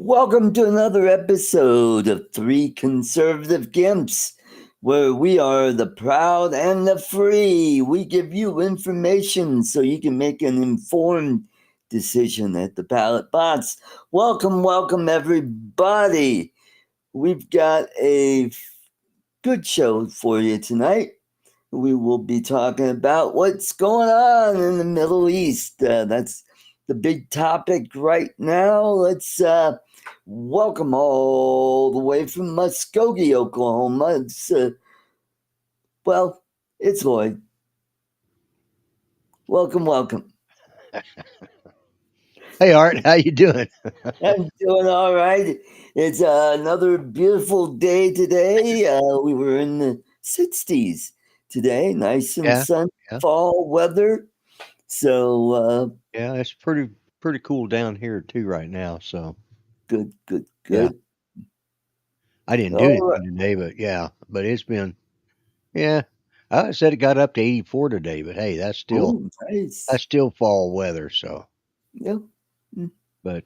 Welcome to another episode of Three Conservative Gimps, where we are the proud and the free. We give you information so you can make an informed decision at the ballot box. Welcome, everybody. We've got a good show for you tonight. We will be talking about what's going on in the Middle East. That's the big topic right now. Let's welcome all the way from Muskogee, Oklahoma. It's Lloyd. Welcome. Hey Art, how you doing? I'm doing all right. It's another beautiful day today. We were in the 60s today. Nice and Yeah, sunny yeah, fall weather. So yeah. It's pretty cool down here too right now. So good. yeah, I didn't do All right. anything today, but it's been yeah. I said it got up to 84 today, but hey, Oh, nice. that's still fall weather. So, Yeah. Mm, but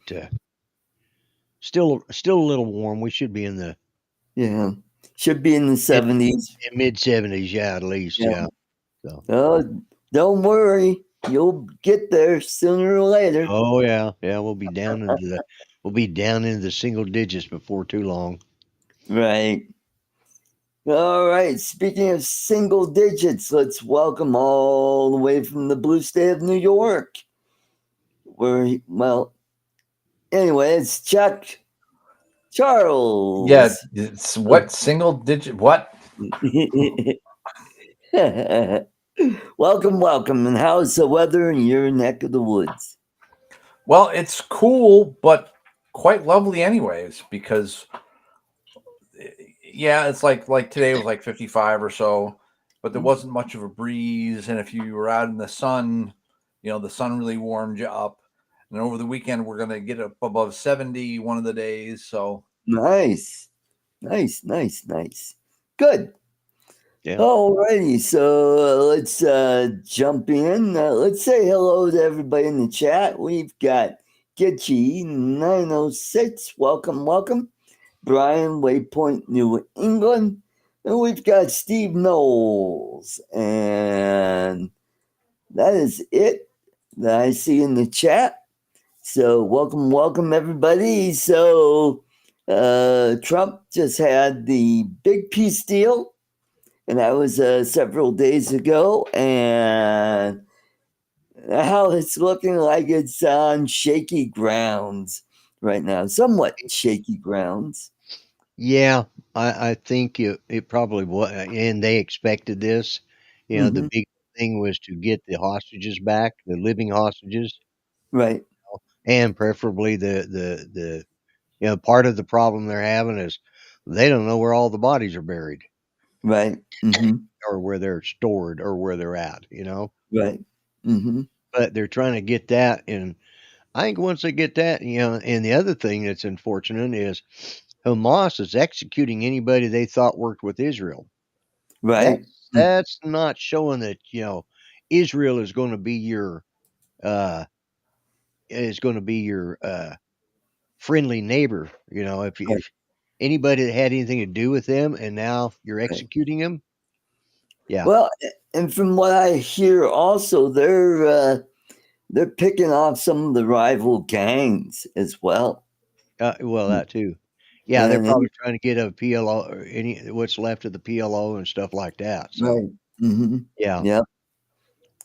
still a little warm. We should be in the yeah. Should be in the 70s. mid 70s, yeah, at least, Yeah. yeah. So, Don't worry. You'll get there sooner or later. oh yeah, we'll be down into the single digits before too long. Right. All right. Speaking of single digits, let's welcome all the way from the blue state of New York. Anyway, it's Chuck Charles. Yeah, it's what single digit? What? Welcome. And how's the weather in your neck of the woods? Well, it's cool, but quite lovely anyways. Because yeah, it's like today was like 55 or so, but there wasn't much of a breeze. And if you were out in the sun, the sun really warmed you up. And over the weekend, we're gonna get up above 70 one of the days. So Nice. Good. Yeah. Alrighty, so let's jump in. Let's say hello to everybody in the chat. We've got Gitchy906. Welcome. Brian, Waypoint, New England. And we've got Steve Knowles. And that is it that I see in the chat. So welcome everybody. So Trump just had the big peace deal, and that was several days ago, and now it's looking like it's on shaky grounds right now, somewhat shaky grounds. Yeah, I think it probably was, and they expected this. The Mm-hmm. big thing was to get the hostages back, the living hostages, Right. and preferably the part of the problem they're having is they don't know where all the bodies are buried Right. Mm-hmm. or where they're stored or where they're at. Right. Mm-hmm. But they're trying to get that, and I think once they get that, and the other thing that's unfortunate is Hamas is executing anybody they thought worked with Israel. Right. That's not showing that, Israel is going to be your uh friendly neighbor. If anybody that had anything to do with them and now you're Right. executing them, yeah. Well, and from what I hear, also they're picking off some of the rival gangs as well. Well, that too. Yeah, they're And probably trying to get a PLO or any what's left of the PLO and stuff like that. So, right. Mm-hmm. yeah. Yep.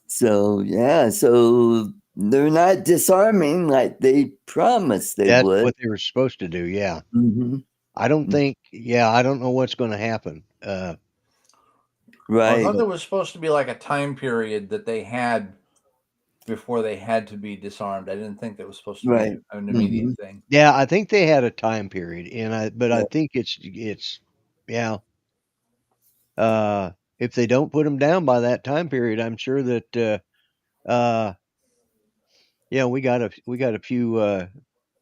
So they're not disarming like they promised they That's would. what they were supposed to do, yeah. Mm-hmm. I don't know what's gonna happen. I Right. thought there was supposed to be like a time period that they had before they had to be disarmed. I didn't think that was supposed to be Right. an Mm-hmm. immediate thing. Yeah, I think they had a time period, but I Yeah. think it's yeah. If they don't put them down by that time period, I'm sure that uh, yeah, we got a few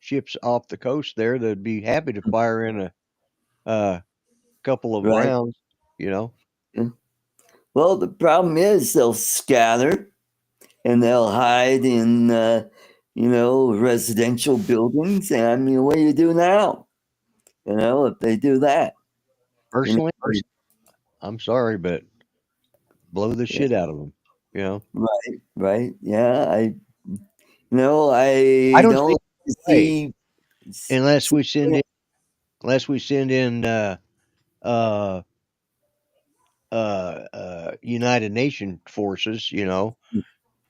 ships off the coast there that'd be happy to fire in a couple of Right. rounds. You know, Yeah. Well, the problem is they'll scatter and they'll hide in residential buildings. And I mean, what do you do now? If they do that. Personally, I'm sorry, but blow the shit out of them. Right. Yeah. I I don't don't think right see. unless we send in uh United Nation forces, and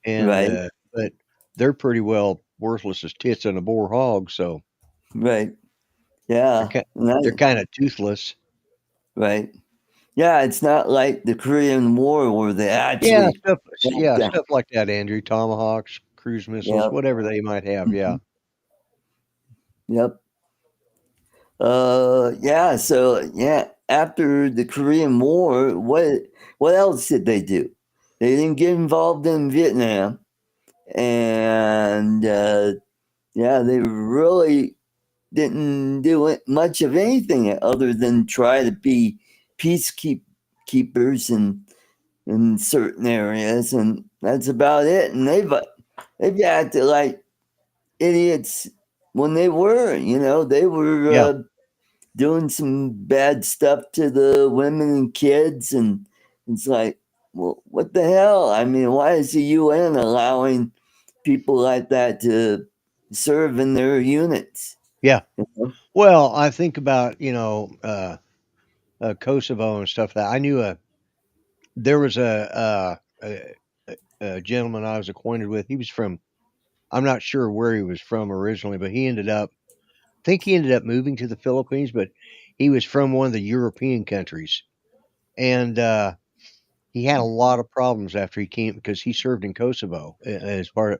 Right. but they're pretty well worthless as tits on a boar hog, so Right. they're Yeah. kind they're kind of toothless. Right. Yeah. It's not like the Korean War where they Yeah, actually. stuff like that, Andrew. Tomahawks, cruise missiles, Yep. whatever they might have. Yeah. Yep. Yeah. So yeah, after the Korean War, what else did they do? They didn't get involved in Vietnam, and yeah, they really didn't do much of anything other than try to be peacekeepers in certain areas, and that's about it. And they've acted like idiots when they were, they were Yeah. doing some bad stuff to the women and kids, and it's like, well, what the hell? I mean, why is the UN allowing people like that to serve in their units? Yeah. You know? Well, I think about, Kosovo and stuff that I knew there was a gentleman I was acquainted with. He was from, I'm not sure where he was from originally, but he ended up moving to the Philippines, but he was from one of the European countries. And he had a lot of problems after he came because he served in Kosovo as part of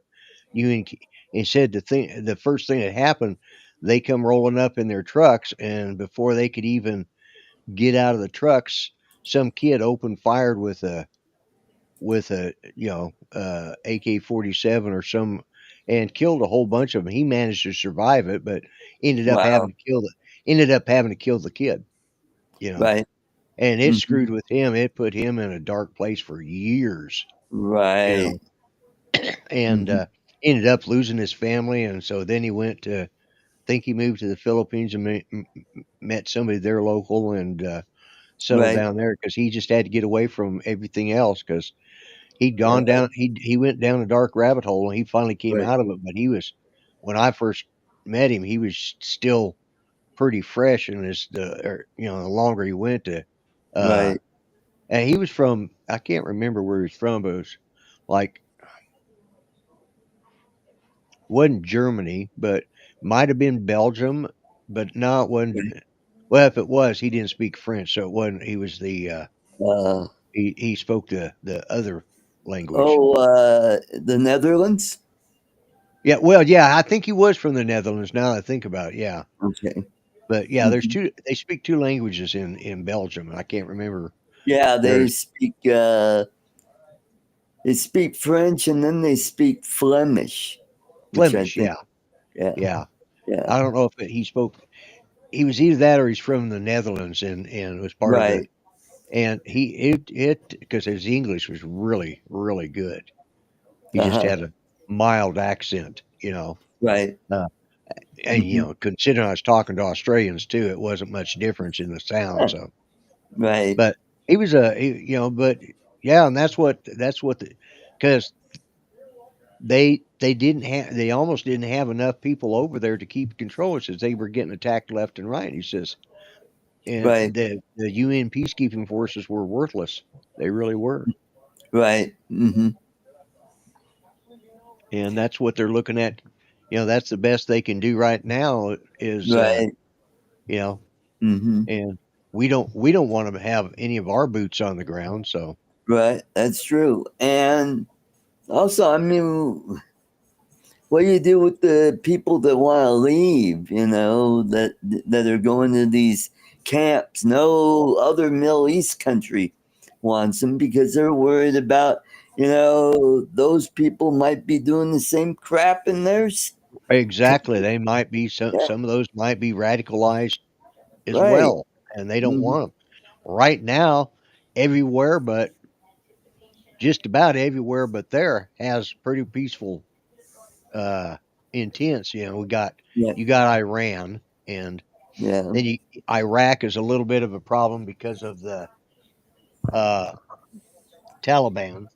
UN. He said the first thing that happened, they come rolling up in their trucks, and before they could even get out of the trucks, some kid opened fired with a AK-47 or some, and killed a whole bunch of them. He managed to survive it, but Wow. ended up having to kill the kid. You know, Right. and it Mhm. screwed with him. It put him in a dark place for years. You Right. know, and Mhm. ended up losing his family, and so then he went to. Think he moved to the Philippines and met somebody there local and settled Right. down there because he just had to get away from everything else because he'd gone Right. down. He went down a dark rabbit hole and he finally came Right. out of it. But he was when I first met him, he was still pretty fresh, and the longer he went to, uh, Right. and he was from I can't remember where he was from, but it was like wasn't Germany, but might have been Belgium, but no, it wasn't. Well, if it was, he didn't speak French, so it wasn't. He was Uh, he spoke the other language. oh, the Netherlands. Yeah, well, yeah, I think he was from the Netherlands. Now that I think about it, yeah. Okay. But yeah, there's Mhm. two. They speak two languages in Belgium. I can't remember. Yeah, There's they speak French, and then they speak Flemish, which I Flemish. think. Yeah, Yeah. yeah. Yeah. I don't know if he spoke. He was either that or he's from the Netherlands and was part of the. Right. And he it because his English was really really good. He just Uh-huh. had a mild accent, Right. uh, and Mhm. considering I was talking to Australians too, it wasn't much difference in the sound. So, Right. but he was but yeah, and that's what because they almost didn't have enough people over there to keep control. He says they were getting attacked left and right. He says, and Right. the UN peacekeeping forces were worthless. They really were. Right. Mhm. And that's what they're looking at. That's the best they can do right now is, Right. you know, Mhm. and we don't want to have any of our boots on the ground. So Right. That's true. And also, I mean, what do you do with the people that want to leave? That are going to these camps. No other Middle East country wants them because they're worried about those people might be doing the same crap in theirs. exactly, they might be Yeah. some of those might be radicalized as Right. well, and they don't Mhm. want them right now. Everywhere, but just about everywhere, but there has pretty peaceful. intense. We got Yeah. you got Iran, and Yeah. then Iraq is a little bit of a problem because of the Taliban.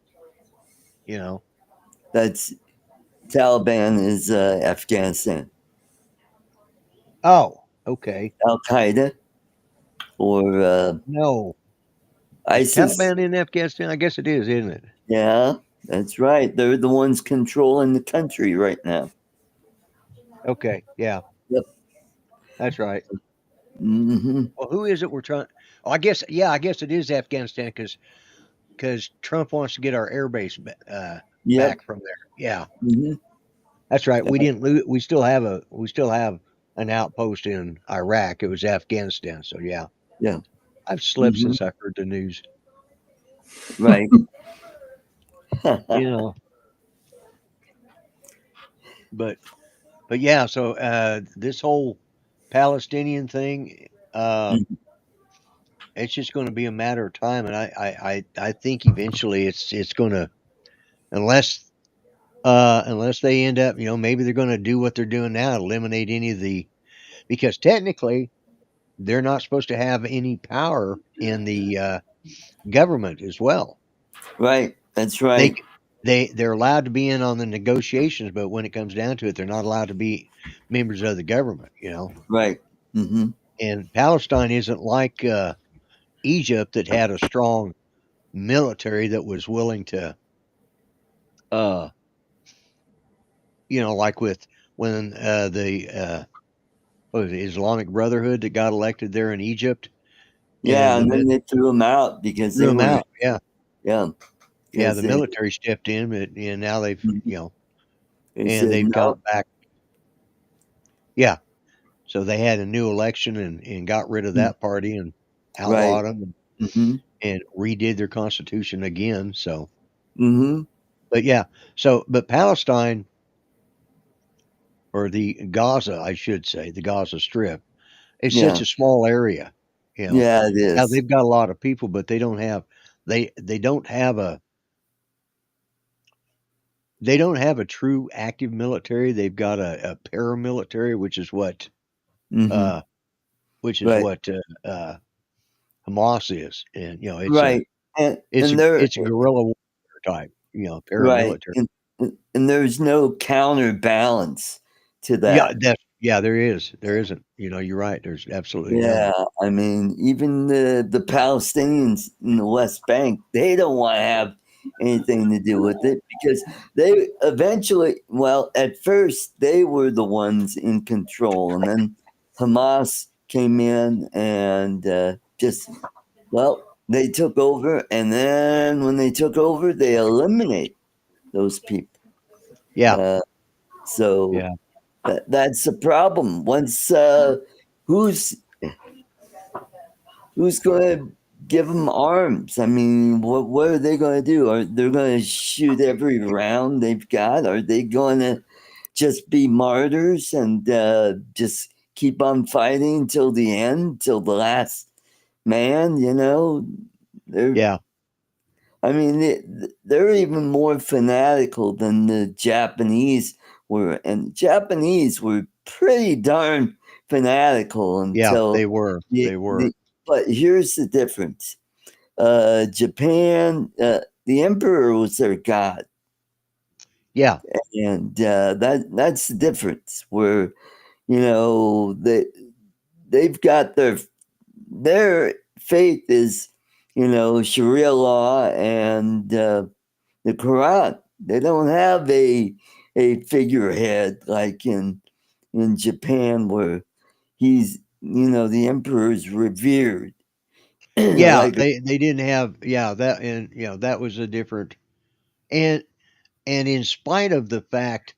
That's Taliban is Afghanistan. Oh, okay. Al Qaeda or No, is ISIS. Taliban in Afghanistan? I guess it is, isn't it? Yeah, that's right. They're the ones controlling the country right now. Okay, yeah, Yep. that's right. Hmm. Well, who is it we're trying? Oh, I guess it is Afghanistan because Trump wants to get our airbase Yep. back from there. Yeah, Hmm. that's right. We didn't lose. We still have an outpost in Iraq. It was Afghanistan. So yeah, Yeah. I've slept Hmm. since I heard the news. Right. You know, but yeah. So this whole Palestinian thing, it's just going to be a matter of time, and I think eventually it's going to, unless they end up, maybe they're going to do what they're doing now, eliminate any of the, because technically they're not supposed to have any power in the government as well. Right. That's They right. they're allowed to be in on the negotiations, but when it comes down to it, they're not allowed to be members of the government. Right. Hmm. And Palestine isn't like Egypt that had a strong military that was willing to, uh, like with when the what was it, Islamic Brotherhood that got elected there in Egypt, Yeah, and and then they threw them out because threw they them were out. Yeah, yeah yeah. because The military stepped in, and now they've they and said they've no. gone back. Yeah, so they had a new election and got rid of that party and Right. outlawed them Hmm. and redid their constitution again. So, Hmm. but yeah, but Palestine, or the Gaza, I should say, the Gaza Strip, it's such Yeah. a small area. Yeah, it Now is. they've got a lot of people, but they don't have a true active military. They've got a paramilitary, Hmm. uh, which is Right. what Hamas is, and Right. And they're it's a guerrilla warfare type, right. paramilitary. And there's no counterbalance to Yeah, that. there is. There isn't. You're right. There's absolutely none. Yeah, I mean, even the Palestinians in the West Bank, they don't want to have anything to do with it because they eventually, well, at first they were the ones in control, and then Hamas came in and just, well, they took over, and then when they took over, they eliminate those people. Yeah, Uh, so yeah, that's the problem. Once who's who's going to give them arms? I mean, what are they going to do? Are they going to shoot every round they've got? Are they going to just be martyrs and just keep on fighting until the end, till the last man? They're. yeah, I mean, they're even more fanatical than the Japanese were, and the Japanese were pretty darn fanatical yeah. until They were. the, They were. the but here's the difference. Japan, the emperor was their god, Yeah, and that's the difference. Where they've got their faith is Sharia law and the Quran. They don't have a figurehead like in Japan where he's the emperor is revered yeah. like They didn't have. Yeah, that, and that was a different. And in spite of the fact,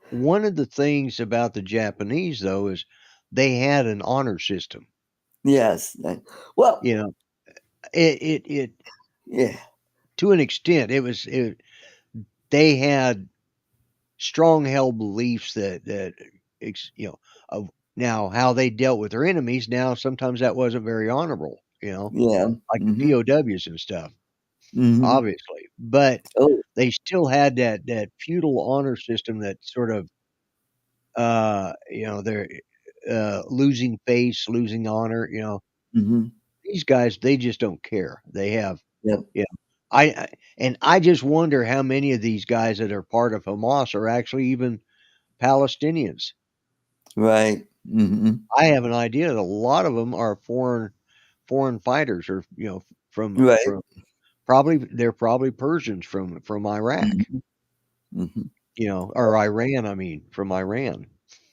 one of the things about the Japanese though is they had an honor system. yes. Well, You know, it yeah. to an extent they had strong held beliefs that of now how they dealt with their enemies. Now sometimes that wasn't very honorable, Yeah. like the Mhm. POWs and stuff, Mhm. obviously. But Oh, they still had that feudal honor system that sort of they're losing face, losing honor. Mm-hmm. These guys, they just don't care. They have, Yep. I just wonder how many of these guys that are part of Hamas are actually even Palestinians. Right. Mm-hmm. I have an idea that a lot of them are foreign fighters, or from Right. they're probably Persians from Iraq, Mm-hmm. Mm-hmm. or Iran. I mean, from Iran,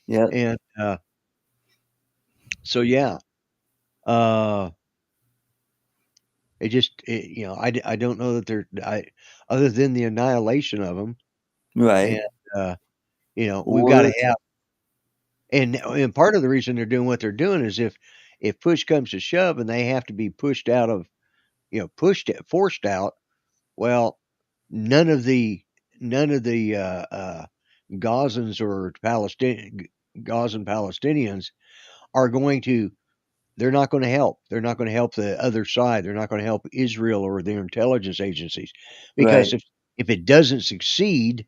Yep. and so yeah, uh, I don't know that other than the annihilation of them, and Right. uh, we've got to Or have, and part of the reason they're doing what they're doing is if push comes to shove and they have to be pushed out of, forced out. Well, none of the Gazans or Gazan Palestinians are going to. They're not going to help. They're not going to help the other side. They're not going to help Israel or their intelligence agencies, because right. if it doesn't succeed,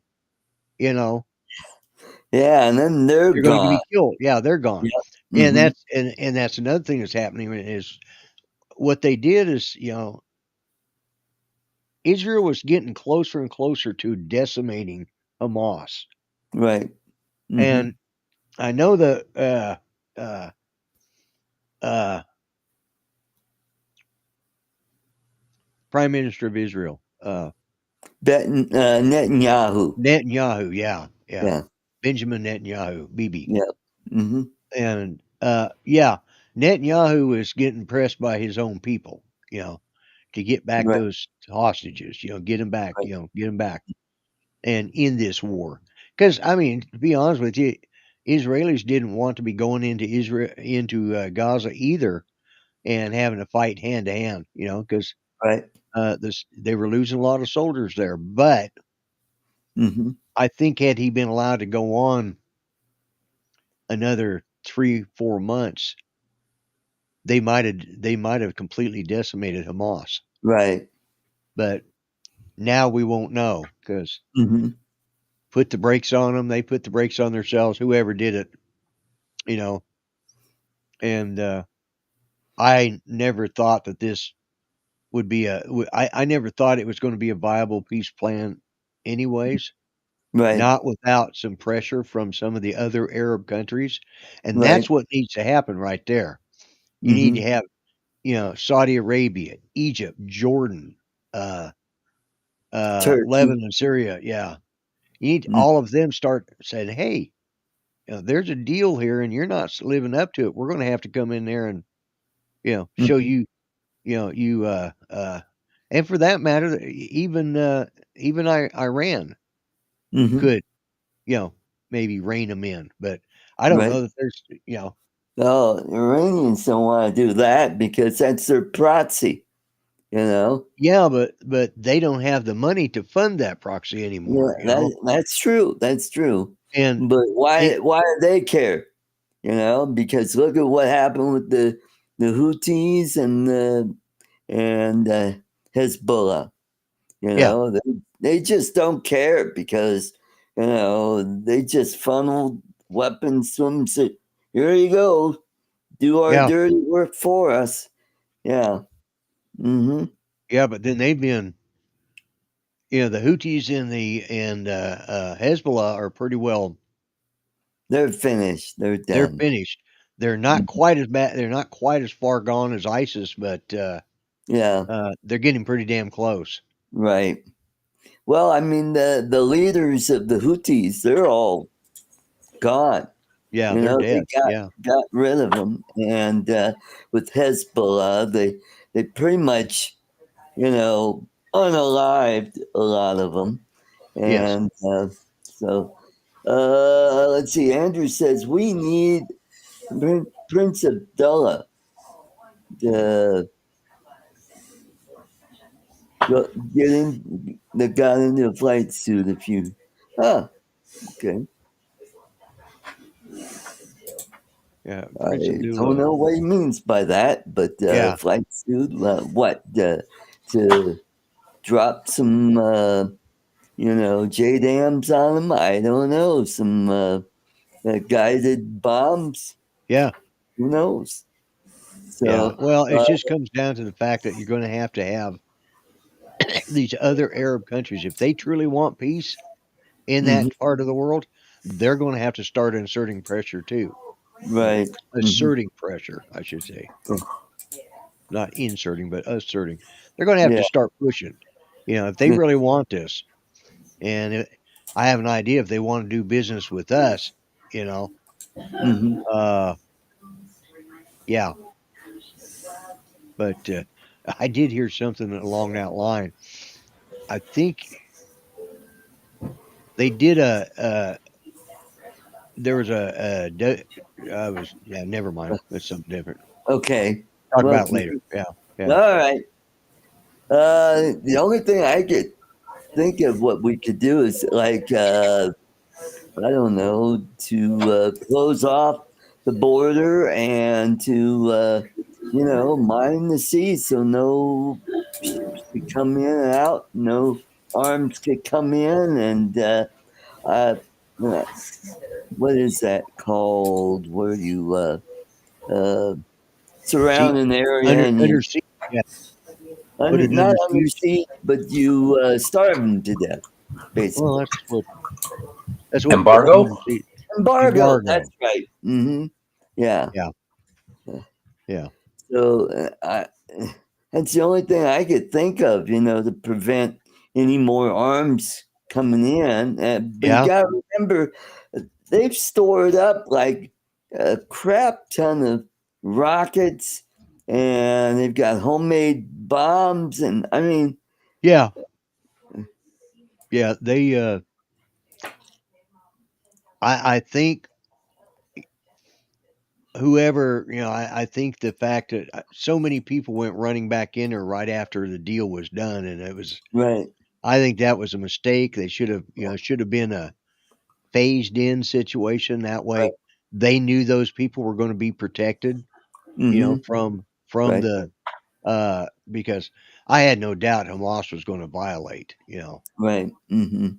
you know, Yeah, and then they're they're going to gone. be killed. Yeah, they're gone. Yep. And Mm-hmm. that's another thing that's happening is what they did is, Israel was getting closer and closer to decimating Hamas. Right. Mm-hmm. And I know the uh, uh, Prime Minister of Israel, Netanyahu. Netanyahu. Yeah, yeah, Yeah. Benjamin Netanyahu, Bibi. Yep. Mm-hmm. And yeah, Netanyahu is getting pressed by his own people, to get back Right. those hostages, get them back, Right. get them back, and end this war. Because I mean, to be honest with you, Israelis didn't want to be going into Gaza either, and having to fight hand to hand, because Right. they were losing a lot of soldiers there. But Mm-hmm. I think had he been allowed to go on another 3-4 months, they might have completely decimated Hamas. Right. But now we won't know, because Mm-hmm. put the brakes on them. They put the brakes on themselves. Whoever did it, you know. And I never thought that this would be I never thought it was going to be a viable peace plan, anyways. Right. Not without some pressure from some of the other Arab countries, and Right. that's what needs to happen right there. You need Mm-hmm. to have, Saudi Arabia, Egypt, Jordan, uh, Turkey. Lebanon, Syria. Yeah, you need Mm-hmm. all of them start saying, "Hey, there's a deal here, and you're not living up to it. We're going to have to come in there and, show Mm-hmm. you, and for that matter, even Iran Mm-hmm. could, maybe rein them in. But I don't Right. know that there's, Oh, Iranians don't want to do that because that's their proxy, you know? yeah, but they don't have the money to fund that proxy Yeah, anymore, that's true. That's true. and But it, why do they care? You know, because look at what happened with the Houthis and Hezbollah. You yeah, know, they just don't care because they just funneled weapons to them. So here you go, do our yeah, dirty work for us. Yeah. Mm-hmm. yeah, but then they've been, the Houthis and Hezbollah are pretty well. They're finished. They're They're done. finished. They're not Mhm. quite as bad. They're not quite as far gone as ISIS, but Yeah. they're getting pretty damn close. Right. Well, I mean the leaders of the Houthis, they're all gone. Yeah, You they're know, they dead. Yeah, got rid of them, and with Hezbollah, they pretty much unalived a lot of them, yes, and so let's see. Andrew says we need Prince Abdullah to get in that got into a flight suit if you. Oh, okay. yeah. I Prince don't Abdullah. know what he means by that, but Yeah, flight suit, what? To drop some, JDAMs on him? I don't know. Some guided bombs. Yeah. Who knows? Yeah. So, Well, it just comes down to the fact that you're going to have these other Arab countries. If they truly want peace in mhm, that part of the world, they're going to have to start inserting pressure too. right. Asserting pressure, I should say. Not inserting, but asserting. They're going to have Yeah. to start pushing. If they really want this, and I have an idea if they want to do business with us, hmm uh, yeah. But I did hear something along that line. I think they did there was never mind. That's something different. Okay. Talk Well, about it later. Yeah. all Yeah. right. The only thing I could think of what we could do is like I don't know, to close off the border and to mine the sea so no ships could come in and out, no arms could come in, and uh, what is that called? Where you uh, See, surround an area under and you under siege. Yeah. Put it not under under siege. siege, but you starve them to death, Well, basically. that's what putting them Embargo? under siege. Embargo. That's Embargo. right. Yeah. Yeah. Yeah. So that's the only thing I could think of, to prevent any more arms coming in. But you Yeah. got to remember, they've stored up like a crap ton of rockets, and they've got homemade bombs, and I mean, Yeah. Yeah. I think whoever, I think the fact that so many people went running back in there right after the deal was done, and right, I think that was a mistake. They should have been a phased in situation. That right, way they knew those people were going to be protected, mm-hmm, from right, the, because I had no doubt Hamas was going to violate, right, mm-hmm,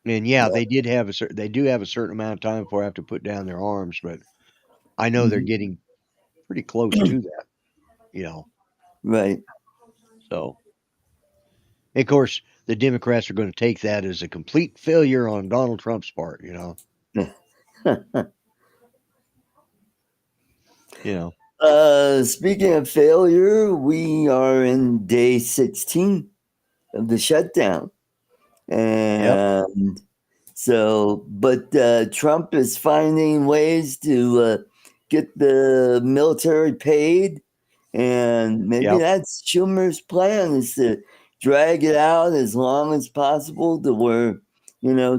and yeah, yeah, they do have a certain amount of time before they have to put down their arms, but I know they're mm-hmm, getting pretty close to that, you know. right. So, of course, the Democrats are going to take that as a complete failure on Donald Trump's part, you know. Speaking of failure, we are in day 16 of the shutdown. Yep. And so, but Trump is finding ways to get the military paid. And maybe Yep. that's Schumer's plan, is to drag it out as long as possible to where,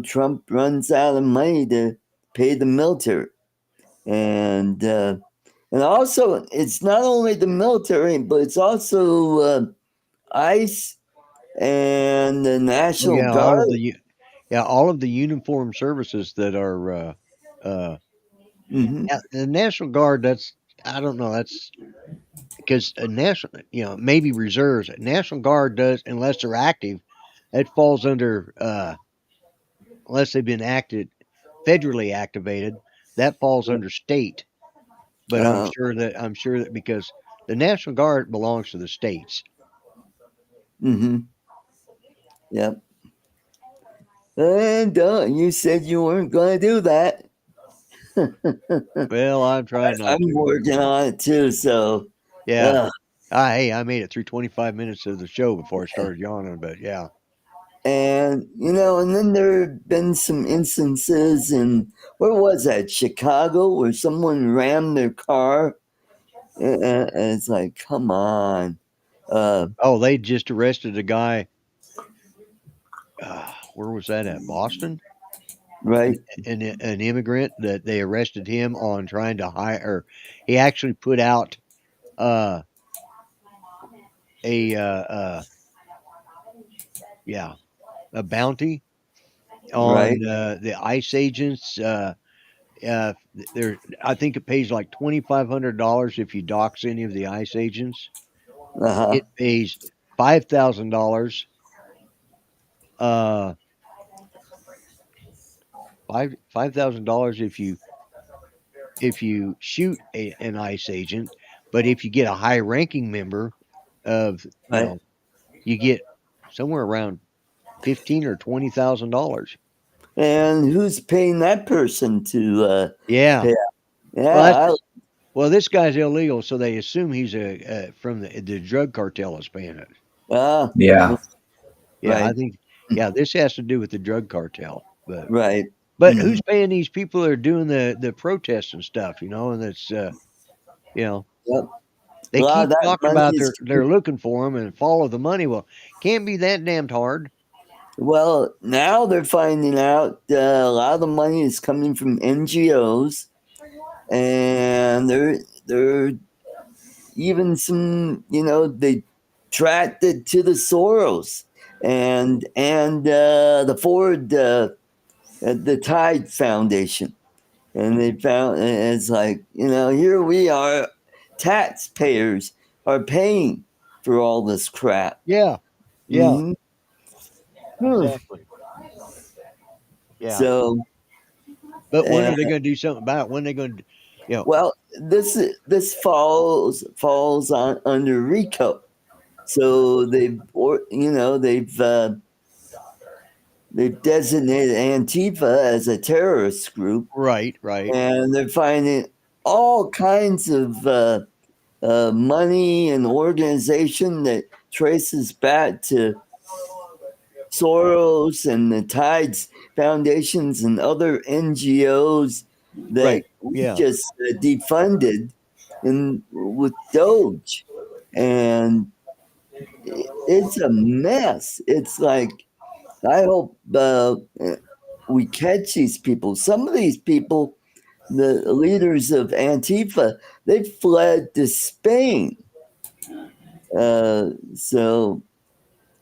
Trump runs out of money to pay the military. And also, it's not only the military, but it's also ICE and the Oh National yeah, Guard. all of the uniformed services that are Hmm the National Guard. That's, I don't know. That's because a national, maybe reserves. National Guard does, unless they're active. It falls under, unless they've been federally activated. That falls under state. But Uh, I'm sure that because the National Guard belongs to the states. hmm Yep. And you said you weren't going to do that. Well, I'm trying not I'm to. working on it too. So, Yeah. uh, Hey, I made it through 25 minutes of the show before I started yawning. But yeah. and then there have been some instances in, where was that? Chicago, where someone rammed their car. And it's like, come on. Oh, they just arrested a guy. Where was that at? Boston? Right. An immigrant that they arrested him on trying to hire, or he actually put out uh a yeah, a bounty Right. on the ICE agents. There, I think it pays like $2,500 if you dox any of the ICE agents. Uh-huh. It pays $5,000 uh $5,000 if you shoot an ICE agent, but if you get a high-ranking member of, Right. you get somewhere around $15,000 or $20,000. And who's paying that person to Yeah. pay? Well, Yeah, well, this guy's illegal, so they assume he's from the drug cartel is paying it. Yeah. Yeah, I Right. think. Yeah, this has to do with the drug cartel, but right. who's paying these people that are doing the protests and stuff? And it's Yep. they A lot of keep that talking money about is they're looking for them and follow the money. Well, can't be that damned hard. well, now they're finding out a lot of the money is coming from NGOs, and they're even some, they tracked it to the Soros and the Ford, the Tide Foundation, and they found it's like, here we are, taxpayers are paying for all this crap. Yeah, yeah, Hmm. exactly. Yeah, So, but when uh, are they going to do something about it? When are they going to, well, this falls on under RICO. So they've designated Antifa as a terrorist group, right, and they're finding all kinds of money and organization that traces back to Soros and the Tides Foundations and other NGOs that right, we yeah, just defunded with Doge, and it's a mess. It's like, I hope we catch these people. Some of these people, the leaders of Antifa, they fled to Spain. So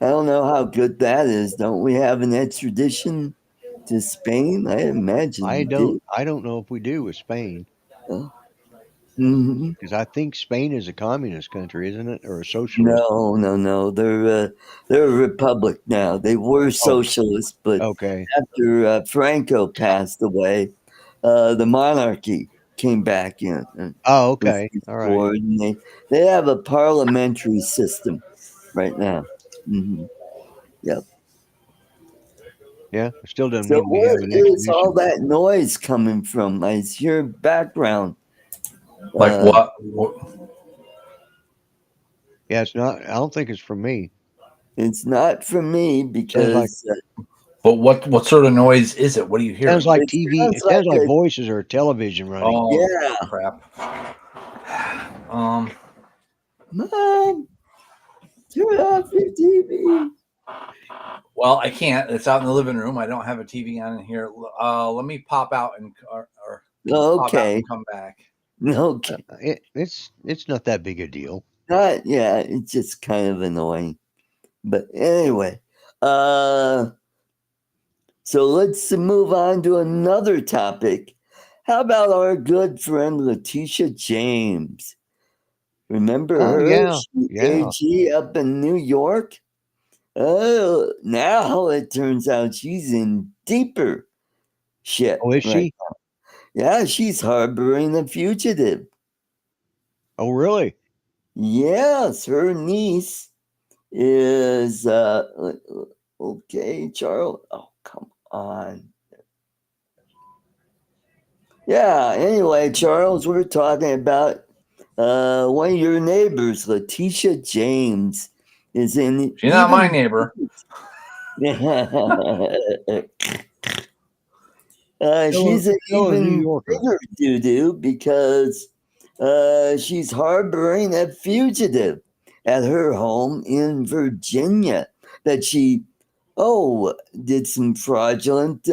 I don't know how good that is. Don't we have an extradition to Spain? I imagine we do. I don't know if we do with Spain, Hmm. because I think Spain is a communist country, isn't it, or a socialist? No. They're a republic now. They were Oh, socialist, but okay. after Franco passed away, the monarchy came back in Oh, with okay. his All right. sword, and they have a parliamentary system right now. Hmm. Yep. Yeah, it still doesn't So mean we where have an is all extradition. that noise coming from? I hear background. Like what? Yeah, it's not. I don't think it's from me. It's not from me Sounds like because But what sort of noise is it? What are you sounds hearing? like it TV. sounds It like sounds like voices or television running. Oh yeah. crap. Mom, turn off your TV. Well, I can't. It's out in the living room. I don't have a TV on in here. Let me pop out and or pop out Okay. and come back. Okay. It's not that big a deal. Yeah, it's just kind of annoying. But anyway, so let's move on to another topic. How about our good friend Letitia James? Remember Oh her? yeah, She's yeah. AG up in New York. Oh, now it turns out she's in deeper shit Oh, is right she? now. Yeah, she's harboring a fugitive. Oh, really? Yes, her niece is okay, Charles. Oh, come on. Yeah, anyway, Charles, we're talking about one of your neighbors, Letitia James, is in She's not my neighbor. She's an Fellow New even Yorker. bigger doo-doo because she's harboring a fugitive at her home in Virginia that she, did some fraudulent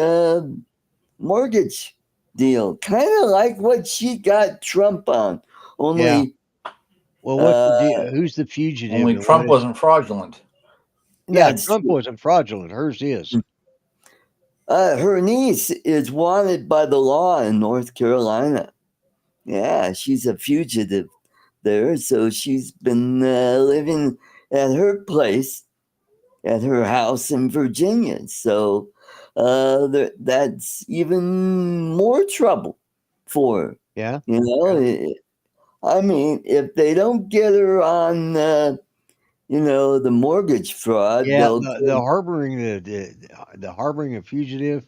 mortgage deal, kind of like what she got Trump on. Yeah. Only, Well, what's the deal? Who's the fugitive? Only And Trump wasn't fraudulent. Yeah, that's Trump wasn't fraudulent. Hers is. her niece is wanted by the law in North Carolina. Yeah, she's a fugitive there, so she's been living at her place, at her house in Virginia. So that's even more trouble for her. Yeah. You know, I mean, if they don't get her on, the mortgage fraud, Yeah. they'll, The harboring the harboring a fugitive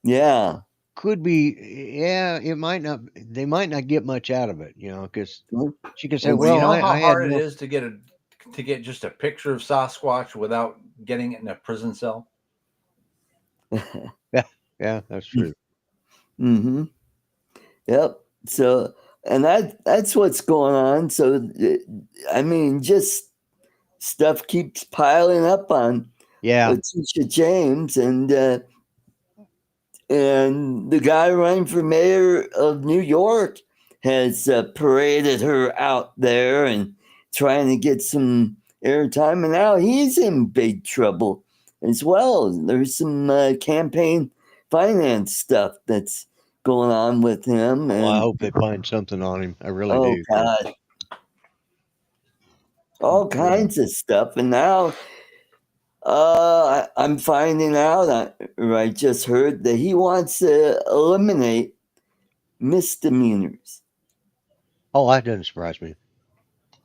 yeah. could be. Yeah, it might not. They might not get much out of it. Because she can say, It's- Well, you "Well, know how I had hard it no." is to get just a picture of Sasquatch without getting it in a prison cell. Yeah, that's true. Mm-hmm. Yep. So, and that's what's going on. So, I mean, just stuff keeps piling up on Yeah. Letitia James, and the guy running for mayor of New York has paraded her out there and trying to get some airtime, and now he's in big trouble as well. There's some campaign finance stuff that's going on with him, Well, I and hope they find something on him. I really oh do. 'Cause- god, all kinds of stuff. And now I'm finding out, or I just heard that he wants to eliminate misdemeanors. Oh, that doesn't surprise me.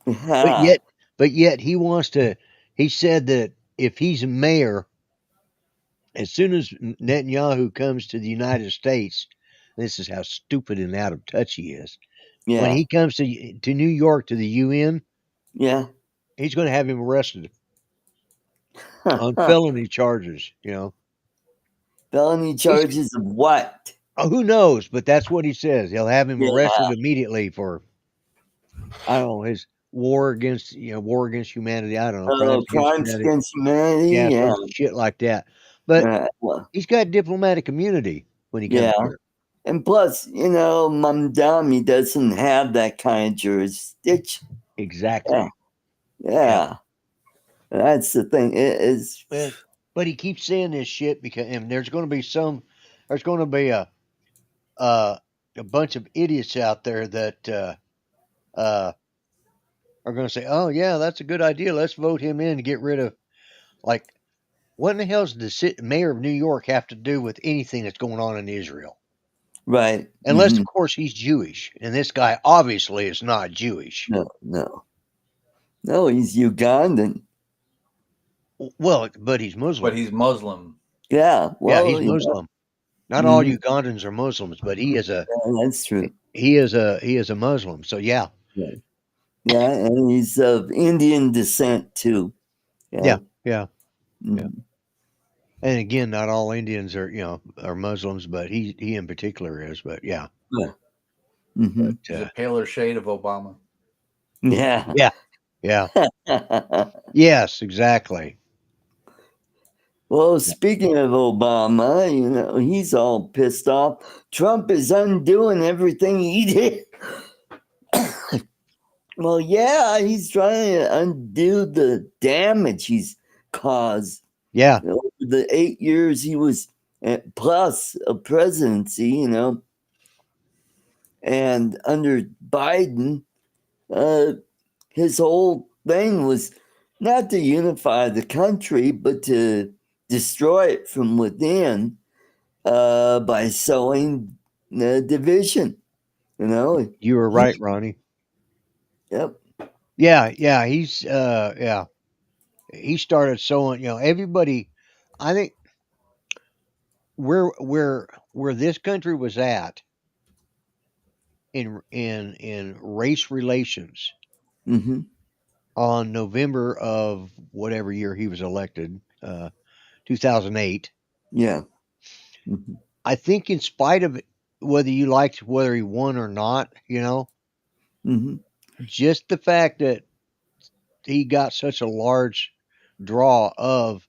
But Ha, yet he wants to. He said that if he's mayor, as soon as Netanyahu comes to the United States, this is how stupid and out of touch he is. When yeah, he comes to New York to the UN, yeah. he's going to have him arrested on felony charges. Felony He's charges of what? who knows, but that's what he says. He'll have him Yeah, arrested immediately for I don't know his war against humanity. I don't know crimes against crimes humanity. against humanity. Yeah, Yeah, some shit like that. But well, he's got diplomatic immunity when he yeah. comes here. And plus, Mamdani doesn't have that kind of jurisdiction. Exactly. Yeah. That's the thing. It is. But he keeps saying this shit because and there's going to be a bunch of idiots out there that are going to say, "Oh yeah, that's a good idea. Let's vote him in to get rid of like what in the hell does the mayor of New York have to do with anything that's going on in Israel?" Right. Unless, of course, he's Jewish, and this guy obviously is not Jewish. No, he's Ugandan. Well, but he's Muslim. But he's Muslim. Yeah, Yeah, he's Muslim. Not all Ugandans are Muslims, but he is a. that's true. He is a Muslim. So yeah. Yeah, and he's of Indian descent too. Yeah. Mhm. And again, not all Indians are Muslims, but he in particular is. But yeah. Mhm. He's a paler shade of Obama. Yeah. Yeah. Yes, exactly. Well, speaking of Obama, he's all pissed off. Trump is undoing everything he did. Well, yeah, he's trying to undo the damage he's caused. Yeah. Over the 8 years he was plus a presidency, and under Biden, his whole thing was not to unify the country, but to destroy it from within by sowing division. You were right, Ronnie. Yep. Yeah. He's he started sowing. Everybody. I think where this country was at in race relations Mm-hmm. on November of whatever year he was elected, 2008. Yeah. Mm-hmm. I think in spite of whether you liked whether he won or not, Mm-hmm. just the fact that he got such a large draw of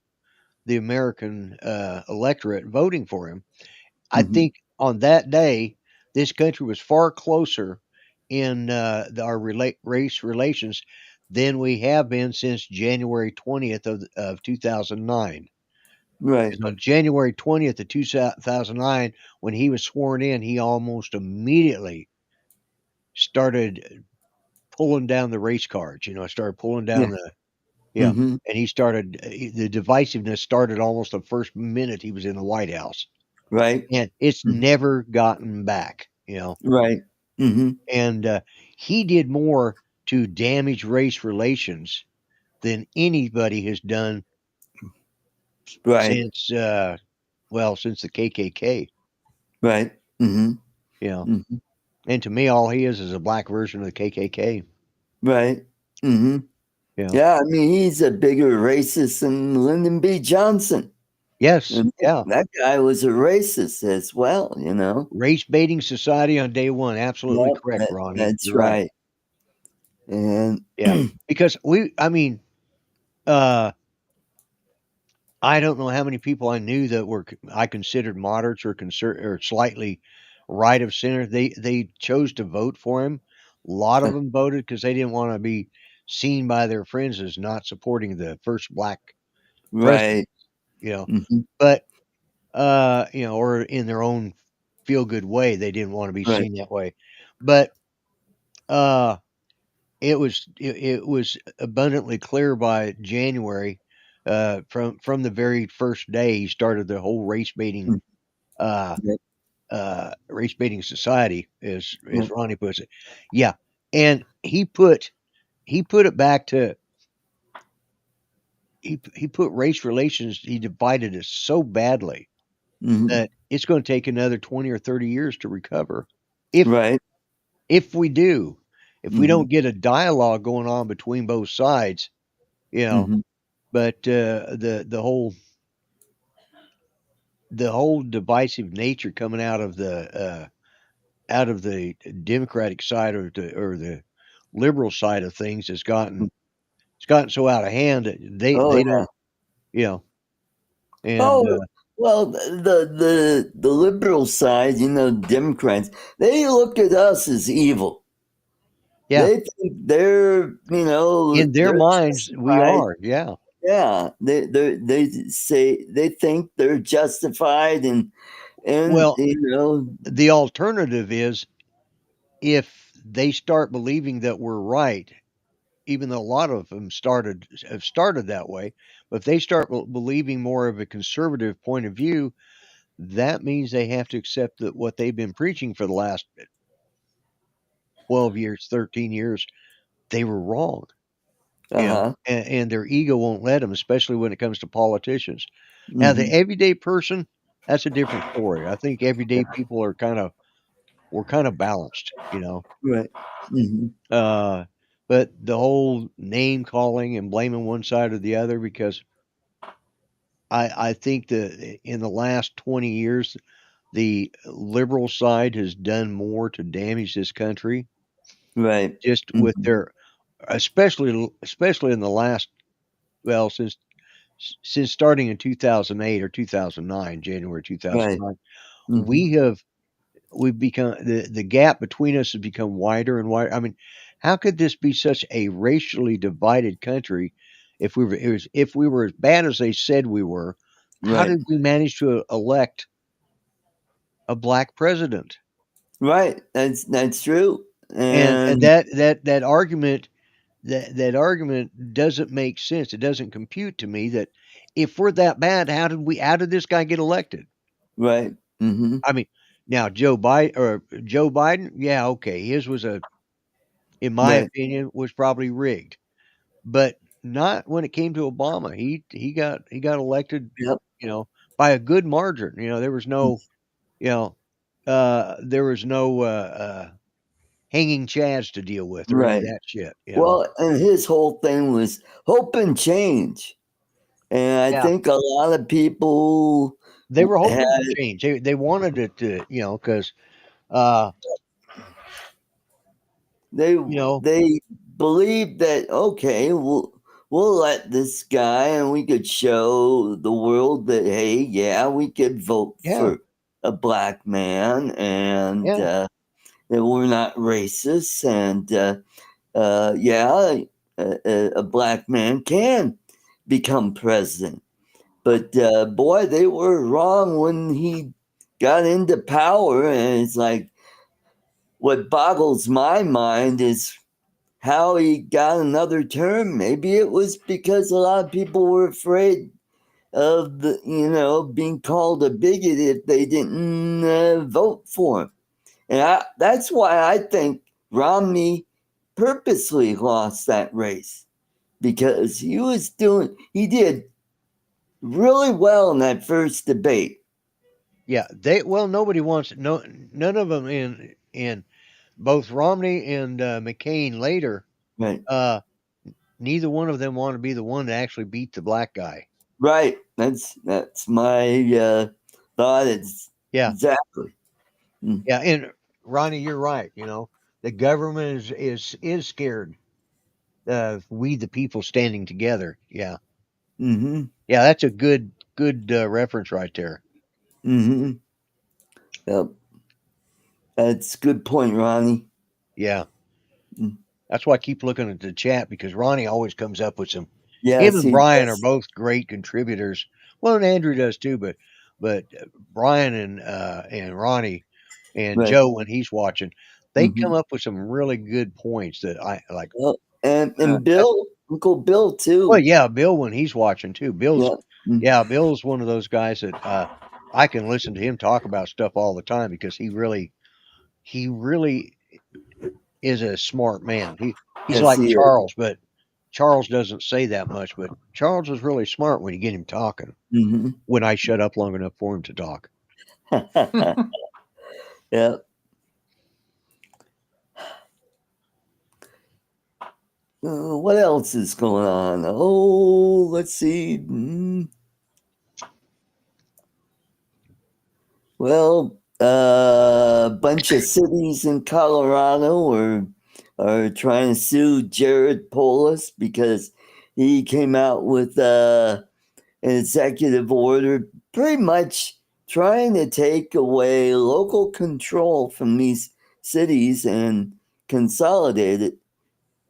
the American electorate voting for him, I think on that day, this country was far closer in our race relations than we have been since January 20th of 2009. Right. Because on January 20th of 2009, when he was sworn in, he almost immediately started pulling down the race cards. Started pulling down Yeah. Mm-hmm. And he started, the divisiveness started almost the first minute he was in the White House. Right. And it's Mhm. never gotten back, you know. Right. Mm-hmm. And he did more to damage race relations than anybody has done Right. since, since the KKK, Right. Mm-hmm. you know. Mm-hmm. And to me, all he is a black version of the KKK, Right. Mm-hmm. you know. Yeah, I mean, he's a bigger racist than Lyndon B. Johnson. Yes, And yeah. that guy was a racist as well, you know. Race baiting society on day one. Absolutely Yep, correct, Ronnie. that's You're right. right. And Yeah. Because uh, I don't know how many people I knew that I considered moderates or slightly right of center. They chose to vote for him. A lot of them voted because they didn't want to be seen by their friends as not supporting the first black president, right. you know. Hmm. But or in their own feel good way, they didn't want to be Right. seen that way. But uh it was abundantly clear by January, from the very first day he started the whole Mm. uh, Yep. race baiting society, as Yep. Ronnie puts it. Yeah, and he put it back to he put race relations. He divided us so badly Mhm. that it's going to take another 20 or 30 years to recover. If Right. if we do, if we Mhm. don't get a dialogue going on between both sides, you know. Mhm. But the whole divisive nature coming out of the Democratic side or the liberal side of things has Mm. gotten so out of hand that Oh they yeah. don't, you know. And Oh well, the liberal side, you know, Democrats, they look at us as evil. yeah, They think they're, you know, in their they're minds we justified. are. Yeah. Yeah, they say they think they're justified, and Well, you know, the alternative is if they start believing that we're right, even though a lot of them have started that way, but if they start believing more of a conservative point of view, that means they have to accept that what they've been preaching for the last 12 years, 13 years, they were wrong, you know, uh-huh. and their ego won't let them, especially when it comes to politicians. Now, the Mhm. everyday person, that's a different story. I think everyday people we're kind of balanced, you know. Right. Mhm. Uh, but the whole name calling and blaming one side or the other, because I think that in the last 20 years, the liberal side has done more to damage this country Right. just with Mhm. their, especially in the last, well, since starting in 2008 or 2009, January Right. 2009, Mhm. we have we've become the gap between us has become wider and wider. I mean, how could this be such a racially divided country if we were as bad as they said we were? How Right. did we manage to elect a black president? Right. That's true. And And that argument doesn't make sense. It doesn't compute to me that if we're that bad, how did this guy get elected? right. Mhm. I mean, now Joe Biden, yeah, okay, his was in my Right. opinion, was probably rigged, but not when it came to Obama. He got elected, Yep. you know, by a good margin. You know, there was no, you know, hanging chads to deal with or any of Right. that shit. You know, Well, and his whole thing was hope and change. And I yeah, think a lot of people they were had hoping for change. They wanted it to, because uh, they you know, they believed that okay, we'll let this guy and we could show the world that hey, yeah, we could vote yeah, for a black man and yeah. that we're not racist and yeah, a black man can become president. But boy, they were wrong when he got into power. And it's like what boggles my mind is how he got another term. Maybe it was because a lot of people were afraid of being called a bigot if they didn't vote for him. And that's why I think Romney purposely lost that race, because he did really well in that first debate. Yeah, nobody wants none of them in both Romney and McCain later. Right. Neither one of them want to be the one to actually beat the black guy. Right. That's my thought. It's Yeah. exactly. Yeah, and Ronnie, you're right. The government is scared of we the people standing together. Yeah. Mm-hmm. Yeah, that's a good reference right there. Mm-hmm. Yep. That's a good point, Ronnie. Yeah. Mm. That's why I keep looking at the chat, because Ronnie always comes up with some. Yes, Him and he Brian does. are both great contributors. Well, and Andrew does too, but Brian and Ronnie and Right. Joe, when he's watching, they Mm-hmm. come up with some really good points that I like. Well, and Bill, Uncle Bill too. Well, yeah, Bill, when he's watching too. Yeah. Bill's one of those guys that I can listen to him talk about stuff all the time, because he really is a smart man. He's Yes, like he Charles, but Charles doesn't say that much. But Charles is really smart when you get him talking. is. When I shut up long enough for him to talk. Mm-hmm. Yeah. What else is going on? Oh, let's see. Well, a bunch of cities in Colorado are trying to sue Jared Polis because he came out with an executive order pretty much trying to take away local control from these cities and consolidate it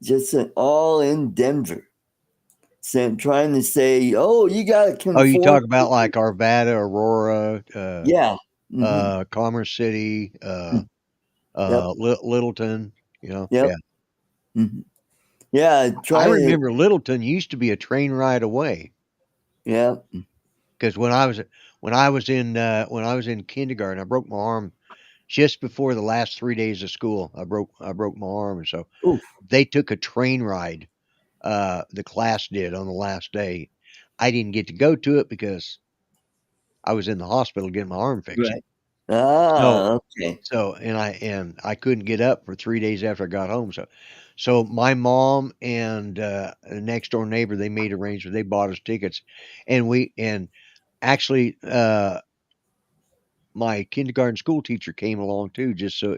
just all in Denver. So trying to say, oh, you got to Oh, you conform. talk about like Arvada, Aurora, Yeah. Mm-hmm. Commerce City, Yep. Littleton. Yep. Yeah. Mm-hmm. Yeah. I remember Littleton used to be a train ride away. Yeah. Because when I was in kindergarten, I broke my arm just before the last 3 days of school. I broke my arm, and so Oof. they took a train ride. The class did on the last day. I didn't get to go to it because I was in the hospital getting my arm fixed. Right. Ah. Okay. And I couldn't get up for 3 days after I got home. So my mom and the next door neighbor, they made arrangements. They bought us tickets, and actually my kindergarten school teacher came along too, just so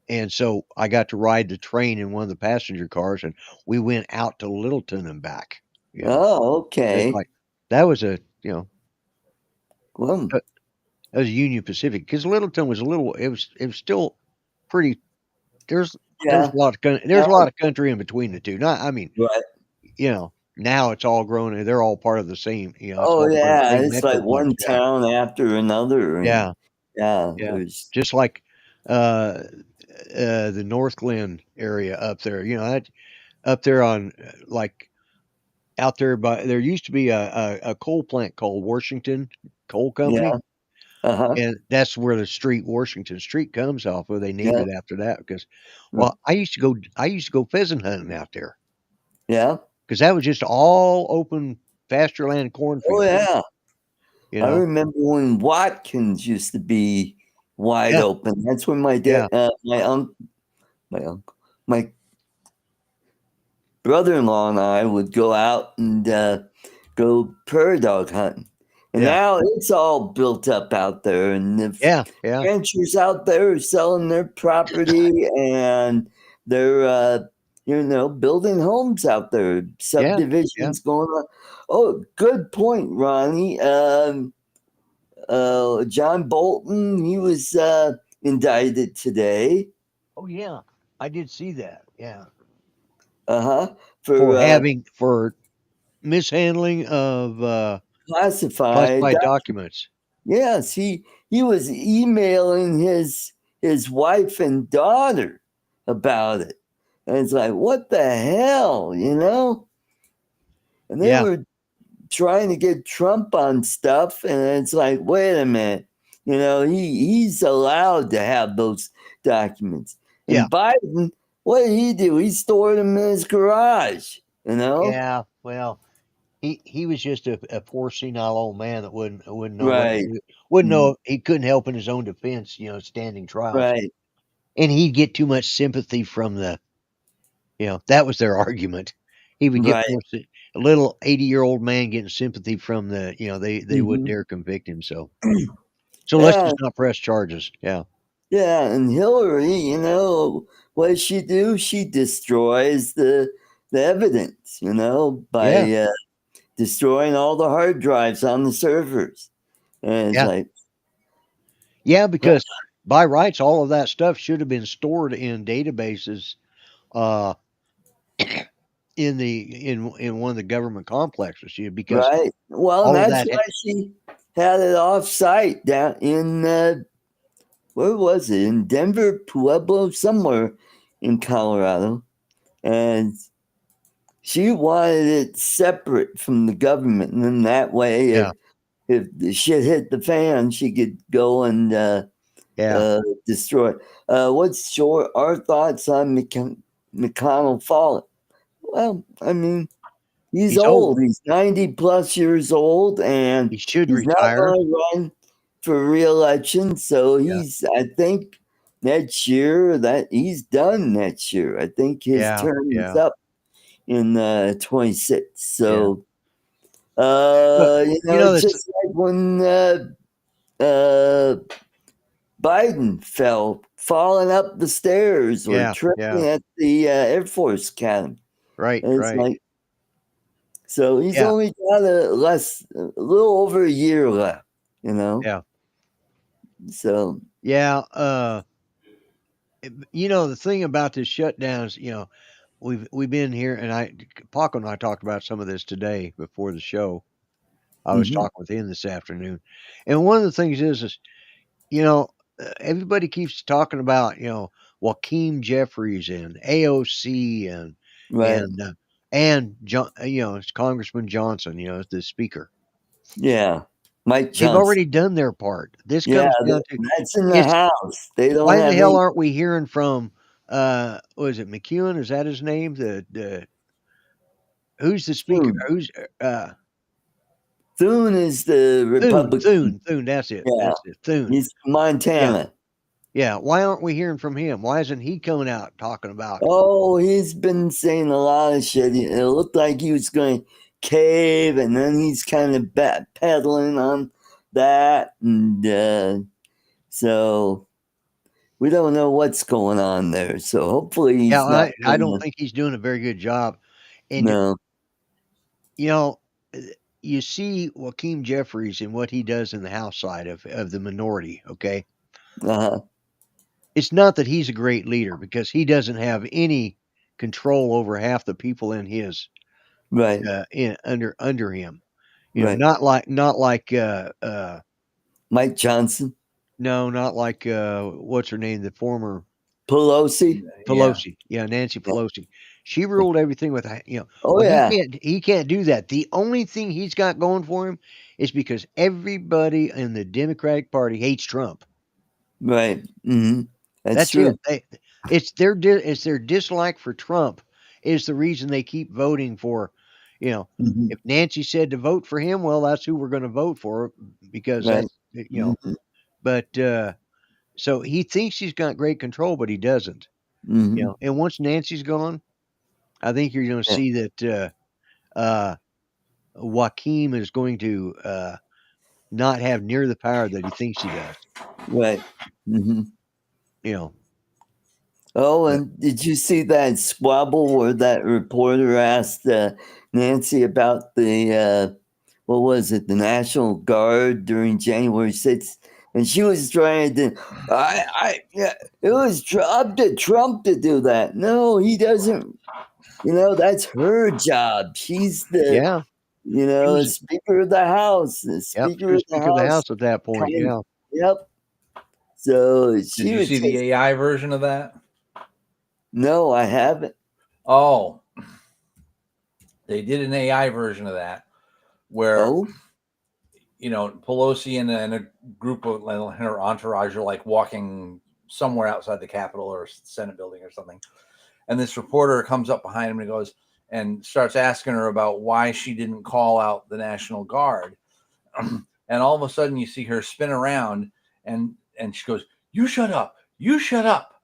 and so I got to ride the train in one of the passenger cars, and we went out to Littleton and back. Oh, It's okay. like that was a Well, that was Union Pacific, because Littleton was a little. It was still pretty. There's yeah. a lot of there's a lot of country in between the two. Not, I mean, Right. Now it's all grown. They're all part of the same. It's Oh, all part of the yeah. same It's like one metroplex. Yeah, town after another, and yeah, yeah, yeah. there's Just like uh, the North Glen area up there. That up there on like out there by there used to be a coal plant called Washington Coal Company, yeah. Uh-huh. and that's where the street Washington Street comes off. Where they named Yeah. it after that because, Right. well, I used to go pheasant hunting out there Yeah. because that was just all open pasture land Oh, cornfield. yeah. You I know, remember when Watkins used to be wide yeah, open. That's when my yeah, dad, my brother-in-law and I would go out and go prairie dog hunting. And yeah, now it's all built up out there, and the yeah, yeah, ranchers out there are selling their property, and they're building homes out there, yeah, yeah. subdivisions going on. Oh, good point, Ronnie. John Bolton, he was indicted today. Oh yeah, I did see that. Yeah, Uh-huh. for mishandling of Classified. classified documents. Yes, he was emailing his wife and daughter about it. And it's like, what the hell, you know? And they Yeah. were trying to get Trump on stuff, and it's like, wait a minute, you know, he's allowed to have those documents. And Yeah. Biden, what did he do? He stored them in his garage, you know? Yeah. Well, he was just a poor senile old man that wouldn't know Right. wouldn't know he couldn't help in his own defense, you know, standing trials. Right. And he'd get too much sympathy from the, you know, that was their argument. He would get Right. more a little 80-year-old man getting sympathy from the, you know, they wouldn't Mhm. dare convict him. So let's Yeah. just not press charges. Yeah. Yeah. And Hillary, you know, what does she do? She destroys the evidence, you know, by destroying all the hard drives on the servers. And it's Yeah. like, Yeah, because by rights, all of that stuff should have been stored in databases, uh, in one of the government complexes. You know, because right. Well, and all of that's that, why she had it off site down in, where was it? In Denver, Pueblo, somewhere in Colorado. And she wanted it separate from the government. And then that way, yeah, if the shit hit the fan, she could go and yeah, destroy it. What's our thoughts on McConnell falling? Well, I mean, he's he's old. old. He's 90 plus years old, and He should he's not retire. going to run for re-election. So Yeah. I think, next year that he's done next year. I think his Yeah, term is yeah. up in 26. So, But you you know, know it's this. just like when Biden falling up the stairs or Yeah, tripping yeah. at the Air Force Academy. Right, And it's right. like, so he's Yeah, only got a little over a year left, you know? yeah, So, yeah. You know the thing about this shutdowns. You know, we've been here, and Paco and I talked about some of this today before the show. I was mhm, talking with him this afternoon, and one of the things is you know, everybody keeps talking about, you know, Joaquin Jeffries and AOC right. and John, you know, it's Congressman Johnson, you know, the speaker. Yeah. Mike They've Johnson. already done their part. This Yeah, comes down to that's in the it's House. They don't why in the have hell any. aren't we hearing from what is it, McEwen? Is that his name? The who's the speaker? Thune. Who's Thune is the Republican. Thune, that's it. Yeah. That's it. Thune. He's from Yeah. Montana. Yeah. Why aren't we hearing from him? Why isn't he coming out talking about Oh, he's been saying a lot of shit. It looked like he was going to cave, and then he's kind of backpedaling on that. And so we don't know what's going on there. So hopefully Yeah, he's not I don't gonna, think he's doing a very good job. And no. you know, you see Joaquin Jeffries and what he does in the House side of the minority. Okay, Uh-huh. it's not that he's a great leader because he doesn't have any control over half the people in his Right. under him. You know, Right. not like Mike Johnson. no, not like what's her name, the former Pelosi. Yeah. Pelosi. Yeah, Nancy Yeah. Pelosi. She ruled everything with, you know, Oh, well, yeah. he can't do that. The only thing he's got going for him is because everybody in the Democratic Party hates Trump. Right. Mm-hmm. That's That's true. it. It's their dislike for Trump is the reason they keep voting for, you know, Mm-hmm. if Nancy said to vote for him, well, that's who we're going to vote for because Right. that's, you know, Mm-hmm. but so he thinks he's got great control, but he doesn't, you Mm-hmm. know, and once Nancy's gone, I think you're going to Yeah. see that Joaquin is going to not have near the power that he thinks he does. Right. Mm-hmm. You know. Oh, But, and did you see that squabble where that reporter asked Nancy about the what was it, the National Guard during January 6th? And she was trying to, yeah, it was up to Trump to do that. No, he doesn't. You know, that's her job. She's the, yeah, you she know, was. Speaker of the House. The Yep, she Speaker was of the Speaker of the House. House at that point. Kind, Yeah. yep. So Did she you was see just, the AI version of that? No, I haven't. Oh, they did an AI version of that where, Pelosi and a group of her entourage are like walking somewhere outside the Capitol or Senate building or something. And this reporter comes up behind him and goes and starts asking her about why she didn't call out the National Guard. And all of a sudden you see her spin around and she goes, "You shut up, you shut up."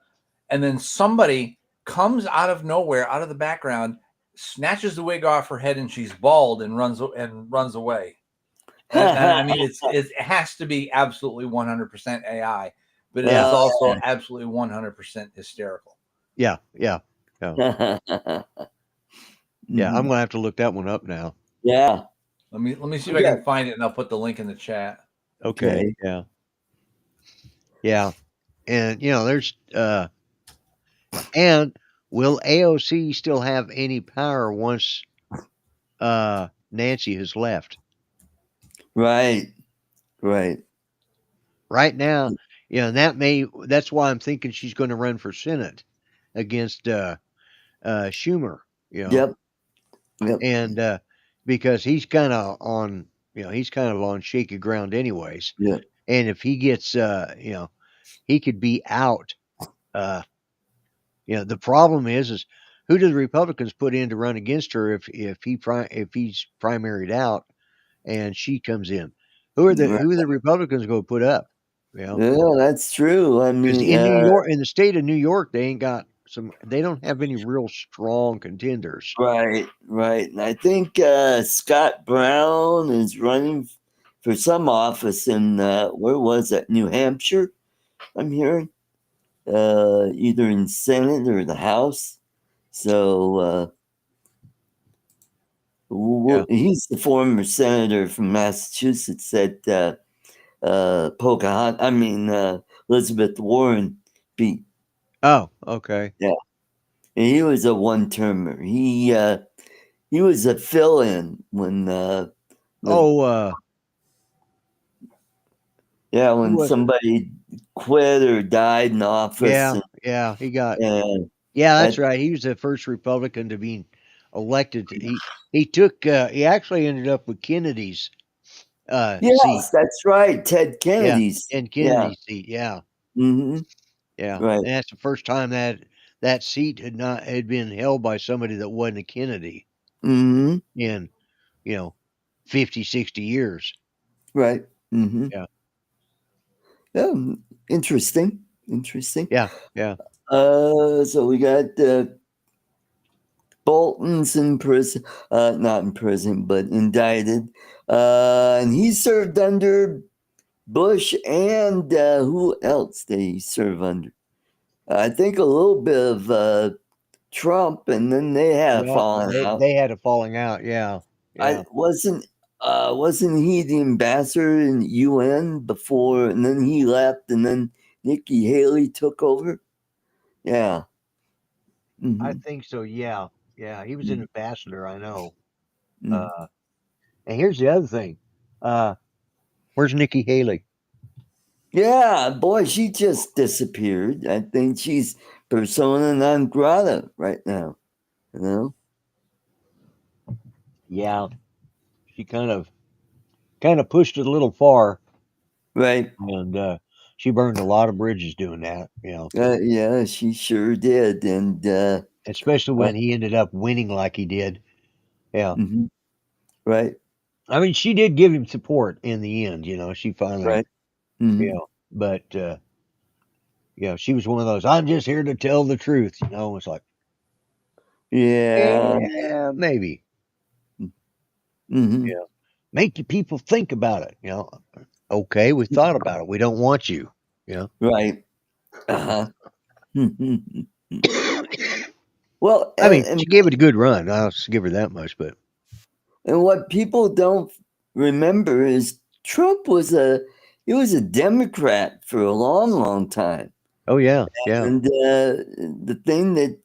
And then somebody comes out of nowhere, out of the background, snatches the wig off her head, and she's bald and runs away. And I mean, it has to be absolutely 100% AI, but it is also absolutely 100% hysterical. Yeah. Yeah, I'm gonna have to look that one up now. Yeah. Let me see if I can find it, and I'll put the link in the chat. Okay. Yeah. And there's and will AOC still have any power once Nancy has left? Right. Right now, that's why I'm thinking she's going to run for Senate against Schumer, Yep. And because he's kind of on shaky ground anyways. Yeah. And if he gets he could be out. The problem is who do the Republicans put in to run against her if he's primaried out and she comes in? Who are the Republicans going to put up? Yeah, that's true. I mean, in New York, in the state of New York, they don't have any real strong contenders. Right. And I think Scott Brown is running for some office in where was that? New Hampshire, I'm hearing. Either in Senate or the House. So he's the former senator from Massachusetts that Elizabeth Warren beat. Oh, okay. Yeah. And he was a one-termer. He was a fill-in when when somebody quit or died in office. He got that's right. He was the first Republican to be elected. He actually ended up with Kennedy's seat. That's right. Ted Kennedy's. And Kennedy's seat. Yeah. Mm-hmm. Yeah. Right. And that's the first time that seat had been held by somebody that wasn't a Kennedy. Mm-hmm. In 50, 60 years. Right. Mm-hmm. Yeah. Interesting. Yeah. So we got Bolton's in prison, not in prison, but indicted. And he served under Bush and who else did he serve under? I think a little bit of Trump, and then they had a falling out. They had a falling out, yeah. Wasn't he the ambassador in the UN before, and then he left, and then Nikki Haley took over? Yeah. Mm-hmm. I think so, yeah. Yeah, he was an ambassador, I know. Mm-hmm. And here's the other thing. Where's Nikki Haley? Yeah, boy, she just disappeared. I think she's persona non grata right now. Yeah. She kind of pushed it a little far. Right. And she burned a lot of bridges doing that, yeah, she sure did. And especially when he ended up winning like he did. Yeah. Mm-hmm. Right. I mean, she did give him support in the end, she finally, right. Mm-hmm. But, she was one of those, I'm just here to tell the truth, it's like, yeah, maybe. Mm-hmm. Yeah. Make the people think about it, Okay, we thought about it. We don't want you, Right. Uh-huh. Well, I mean, she gave it a good run. I'll give her that much, but. And what people don't remember is Trump was a Democrat for a long, long time. Oh, yeah. And the thing that,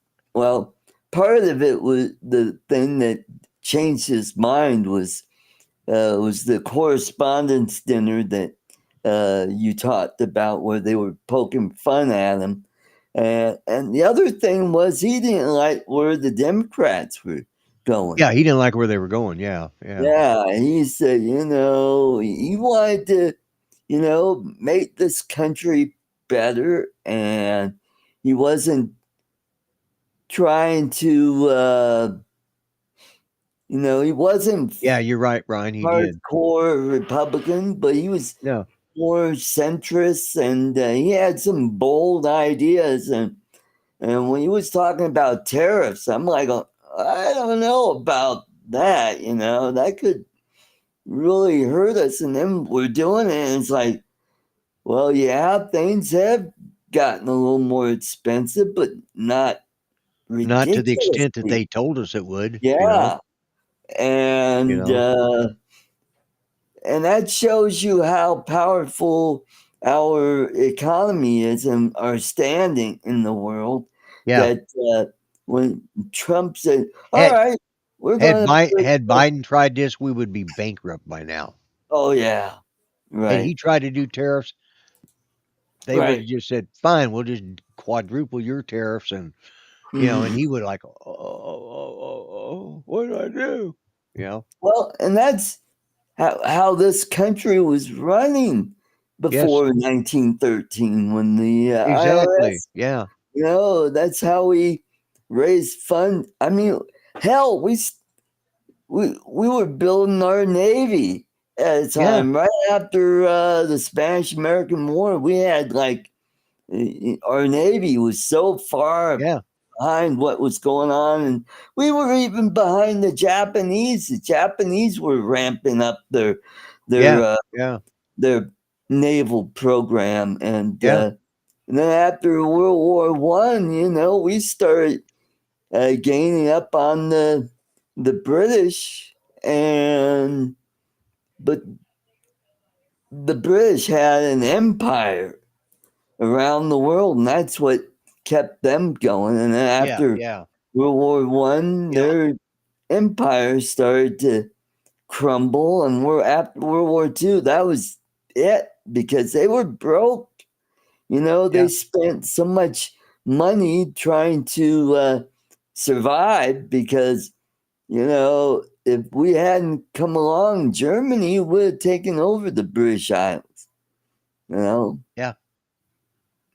part of it was the thing that changed his mind was the correspondence dinner that you talked about, where they were poking fun at him And the other thing was he didn't like where the Democrats were going. Yeah, he didn't like where they were going. Yeah. Yeah, he said, he wanted to, make this country better, and he wasn't trying to, he wasn't Yeah, you're right, Brian. He did. hardcore Republican, but he was No. more centrist, and he had some bold ideas. And when he was talking about tariffs, I'm like, I don't know about that. That could really hurt us. And then we're doing it, and it's like, well, yeah, things have gotten a little more expensive, but not Not to the extent that ridiculously. they told us it would. Yeah. And and that shows you how powerful our economy is and our standing in the world. Yeah. That when Trump said, "All Had, right, we're had, going to," had Biden tried this, we would be bankrupt by now. oh yeah, Had he right, tried to do tariffs, they would have right. just said, "Fine, we'll just quadruple your tariffs," and and he would like, "Oh, what did I do?" Well, and that's how this country was running Yes, before 1913 when the exactly. IRS, Yeah, that's how we raised funds. I mean, hell, we were building our Navy at a yeah, time right after the Spanish-American War. We had our Navy was so far yeah, behind what was going on, and we were even behind the Japanese. The Japanese were ramping up their yeah, their uh, yeah, their naval program, and yeah, then after World War One, we started gaining up on the British, but the British had an empire around the world, and that's what kept them going. And then yeah, after yeah. World War One, their empire started to crumble, and after World War Two, that was it because they were broke. They Yeah, spent so much money trying to survive because if we hadn't come along, Germany would have taken over the British Isles. yeah,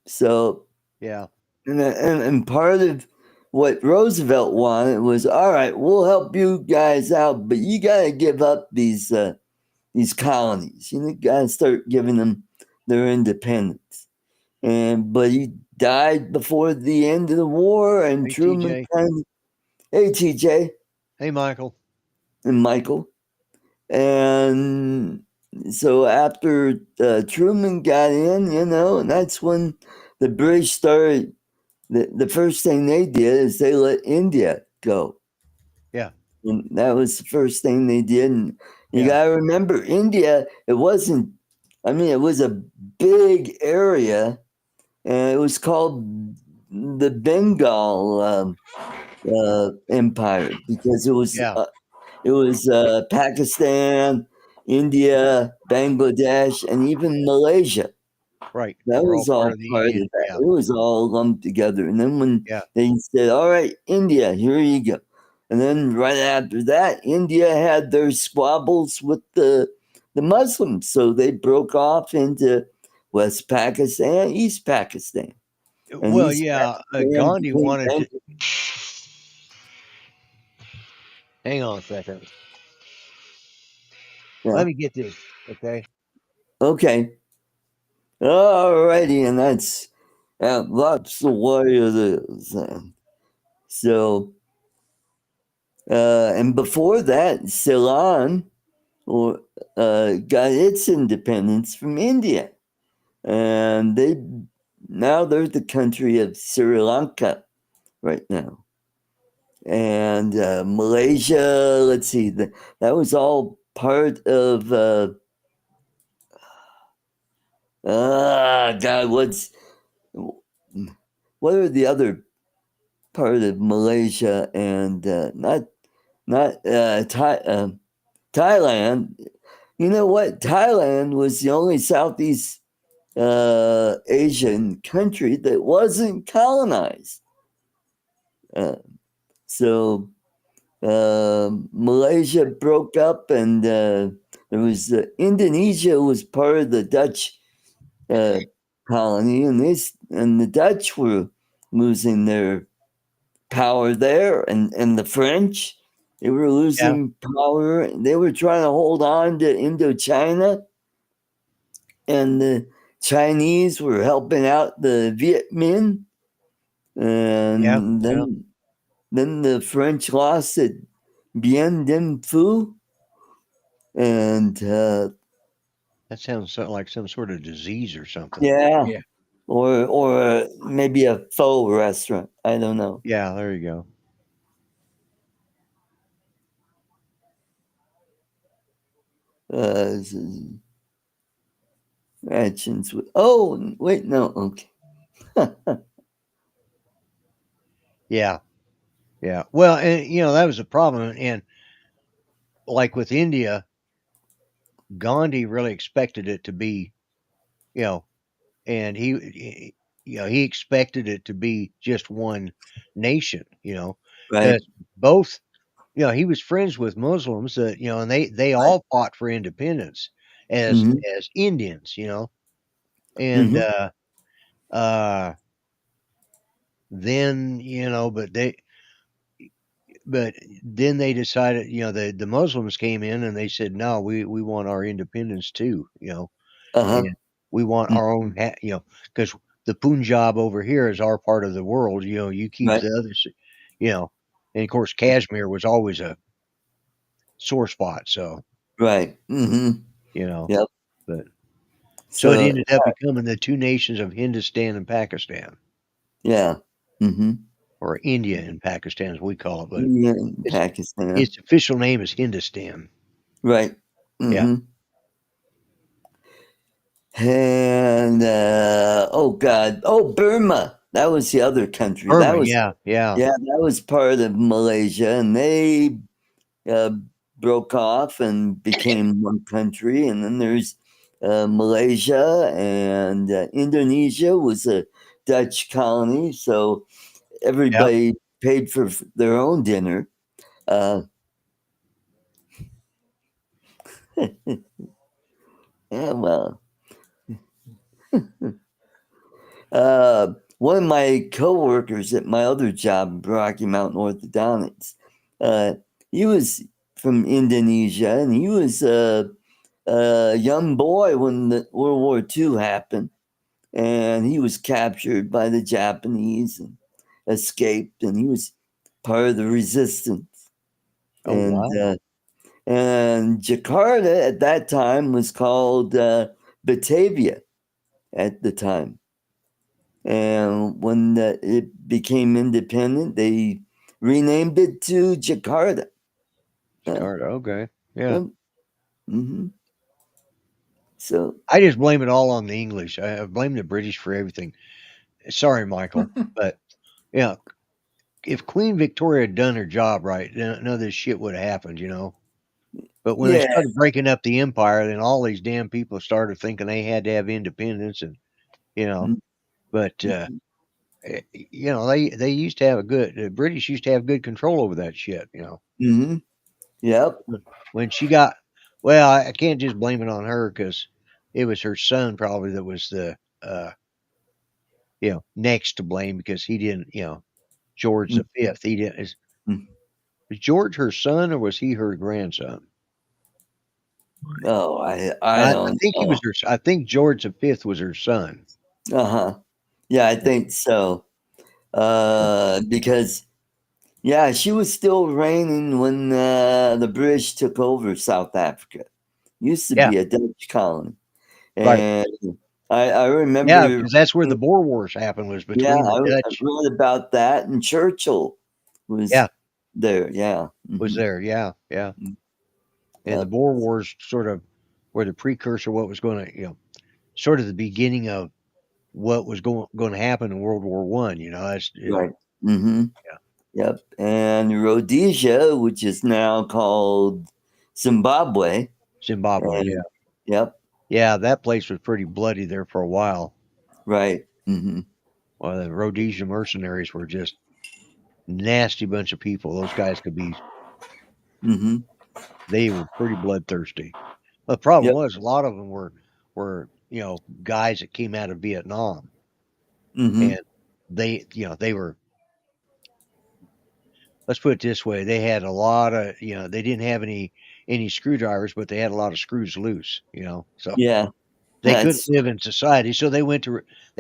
So yeah, and part of what Roosevelt wanted was, all right, we'll help you guys out, but you got to give up these colonies. You got to start giving them their independence. But he died before the end of the war, and Hey, Truman TJ. hey TJ Hey, Michael. and Michael, and so after Truman got in, and that's when the British started. The first thing they did is they let India go. Yeah, And that was the first thing they did. And you yeah, got to remember, India, it wasn't, I mean, it was a big area, and it was called the Bengal Empire because yeah. it was Pakistan, India, Bangladesh, and even Malaysia. Right. That We're all was part all of the part of Indian. that. Yeah, It was all lumped together. And then when yeah, they said, all right, India, here you go. And then right after that, India had their squabbles with the Muslims. So they broke off into West Pakistan, East Pakistan. And well, East yeah. Pakistan Gandhi became wanted to. Hang on a second. yeah. Let me get this. Okay. Okay. All righty. And that's the way it is. So, and before that, Ceylon got its independence from India, and they're the country of Sri Lanka right now, and Malaysia. Let's see, that was all part of. God, what are the other part of Malaysia and not Thailand? You know what? Thailand was the only Southeast Asian country that wasn't colonized. So Malaysia broke up, and there was Indonesia was part of the Dutch colony, and the Dutch were losing their power there, and the French, they were losing power. They were trying to hold on to Indochina, and the Chinese were helping out the Viet Minh, and then the French lost at Bien Dinh Phu, and That sounds like some sort of disease or something. yeah, or maybe a pho restaurant. I don't know. Yeah, there you go. Actions. Oh wait, no. Okay. Yeah. Well, and that was a problem, and like with India, Gandhi really expected it to be, and he expected it to be just one nation, Right. both, he was friends with Muslims that, and they all fought for independence as Mm-hmm. as Indians, and Mm-hmm. then, but then they decided, the Muslims came in and they said, no, we want our independence too, Uh-huh. and we want our own, because the Punjab over here is our part of the world, you keep Right. the others, and of course Kashmir was always a sore spot, so, Right. Mm-hmm. Yep. but so it So ended up becoming the two nations of Hindustan and Pakistan, yeah. Mm-hmm. or India and Pakistan as we call it, but Yeah, its Pakistan. its official name is Hindustan. Right. Yeah. Mm-hmm. And oh God. Oh, Burma. That was the other country. That Burma, was yeah. that was part of Malaysia, and they uh, broke off and became one country. And then there's Malaysia, and Indonesia was a Dutch colony, so everybody paid for their own dinner. Yeah, well, one of my coworkers at my other job, Rocky Mountain Orthodontics, uh, he was from Indonesia, and he was a young boy when the World War II happened, and he was captured by the Japanese and escaped, and he was part of the resistance. Oh, wow. And Jakarta at that time was called Batavia at the time. And when it became independent, they renamed it to Jakarta. Jakarta, okay. Yeah. Yep. Mm-hmm. So, I just blame it all on the English. I blame the British for everything. Sorry, Michael, but yeah, if Queen Victoria had done her job right, then none of this shit would have happened, But when they yeah. started breaking up the empire, then all these damn people started thinking they had to have independence, and you know, but they used to have the British used to have good control over that shit, Mm-hmm. Yep. When she got, well, I can't just blame it on her because it was her son probably that was the next to blame because he didn't, George the Fifth. He didn't. Was George her son or was he her grandson? Oh, I I don't think he was know. her. I think George the Fifth was her son. Uh-huh. Yeah, I think so. Because yeah, she was still reigning when the British took over South Africa. Used to Yeah, be a Dutch colony. right. And I Yeah, remember, because that's where the Boer Wars happened was yeah, between the I Dutch. read about that, and Churchill was Yeah, there. Yeah. was Mm-hmm. there. Yeah. And the Yep. Boer Wars sort of were the precursor, what was going to, sort of the beginning of what was going to happen in World War One. That's Right. Mm-hmm. yeah, Yep. And Rhodesia, which is now called Zimbabwe. Zimbabwe. Yeah, And, yep. Yeah, that place was pretty bloody there for a while. Right. Mm-hmm. Well, the Rhodesian mercenaries were just nasty bunch of people. Those guys could be. Mm-hmm. They were pretty bloodthirsty. The problem Yep. was a lot of them were guys that came out of Vietnam, Mm-hmm. and they were. Let's put it this way: they had a lot of they didn't have any screwdrivers, but they had a lot of screws loose. So Yeah. they couldn't That's live in society. So they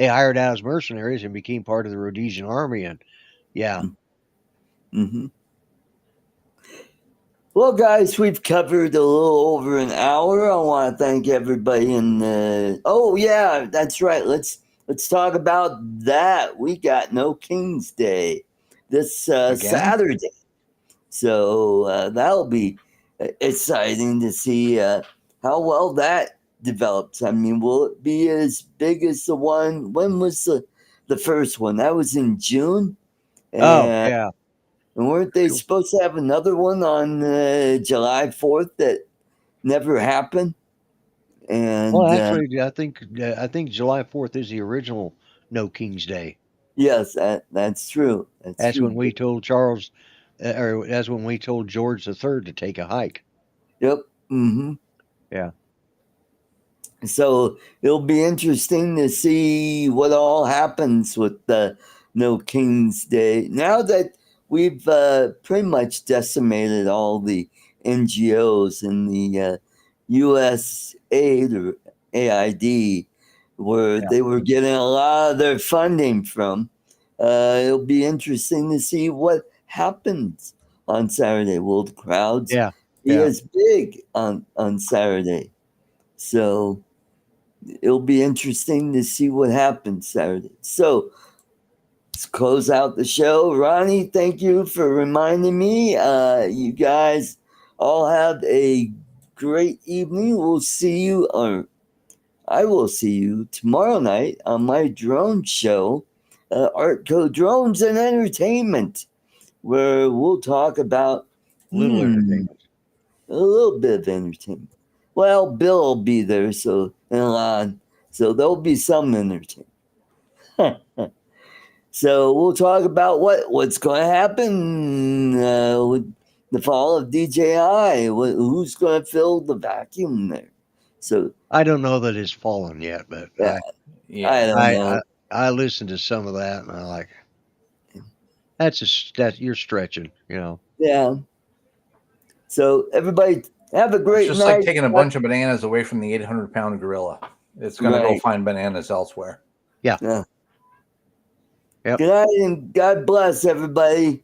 hired out as mercenaries and became part of the Rhodesian army. And yeah, mm-hmm. Well, guys, we've covered a little over an hour. I want to thank everybody. Oh yeah, that's right. Let's talk about that. We got No King's Day this again. Saturday, so that'll be exciting to see how well that develops. I mean, will it be as big as the one? When was the first one? That was in June, Oh and yeah. weren't they supposed to have another one on July 4th that never happened? And Well, actually, I think July 4th is the original No King's Day. yes, that's true. That's when we told Charles, or that's when we told George III to take a hike. Yep. Mm-hmm. Yeah. So it'll be interesting to see what all happens with the No King's Day. Now that we've pretty much decimated all the NGOs in the U.S. aid or AID, where they were getting a lot of their funding from, it'll be interesting to see what happens on Saturday. Will the crowds be as big on Saturday? So it'll be interesting to see what happens Saturday. So let's close out the show. Ronnie, thank you for reminding me. You guys all have a great evening. We'll see you, or I will see you tomorrow night on my drone show, Artco Drones and Entertainment, where we'll talk about entertainment. A little bit of entertainment. Well, Bill will be there, so there'll be some entertainment. So we'll talk about what's going to happen with the fall of DJI. Who's going to fill the vacuum there? So I don't know that it's fallen yet, but I don't know. I listened to some of that and I like that you're stretching, Yeah. So everybody have a great It's just night. like taking a bunch of bananas away from the 800-pound gorilla. It's going to go find bananas elsewhere. Yeah. Good night and God bless everybody.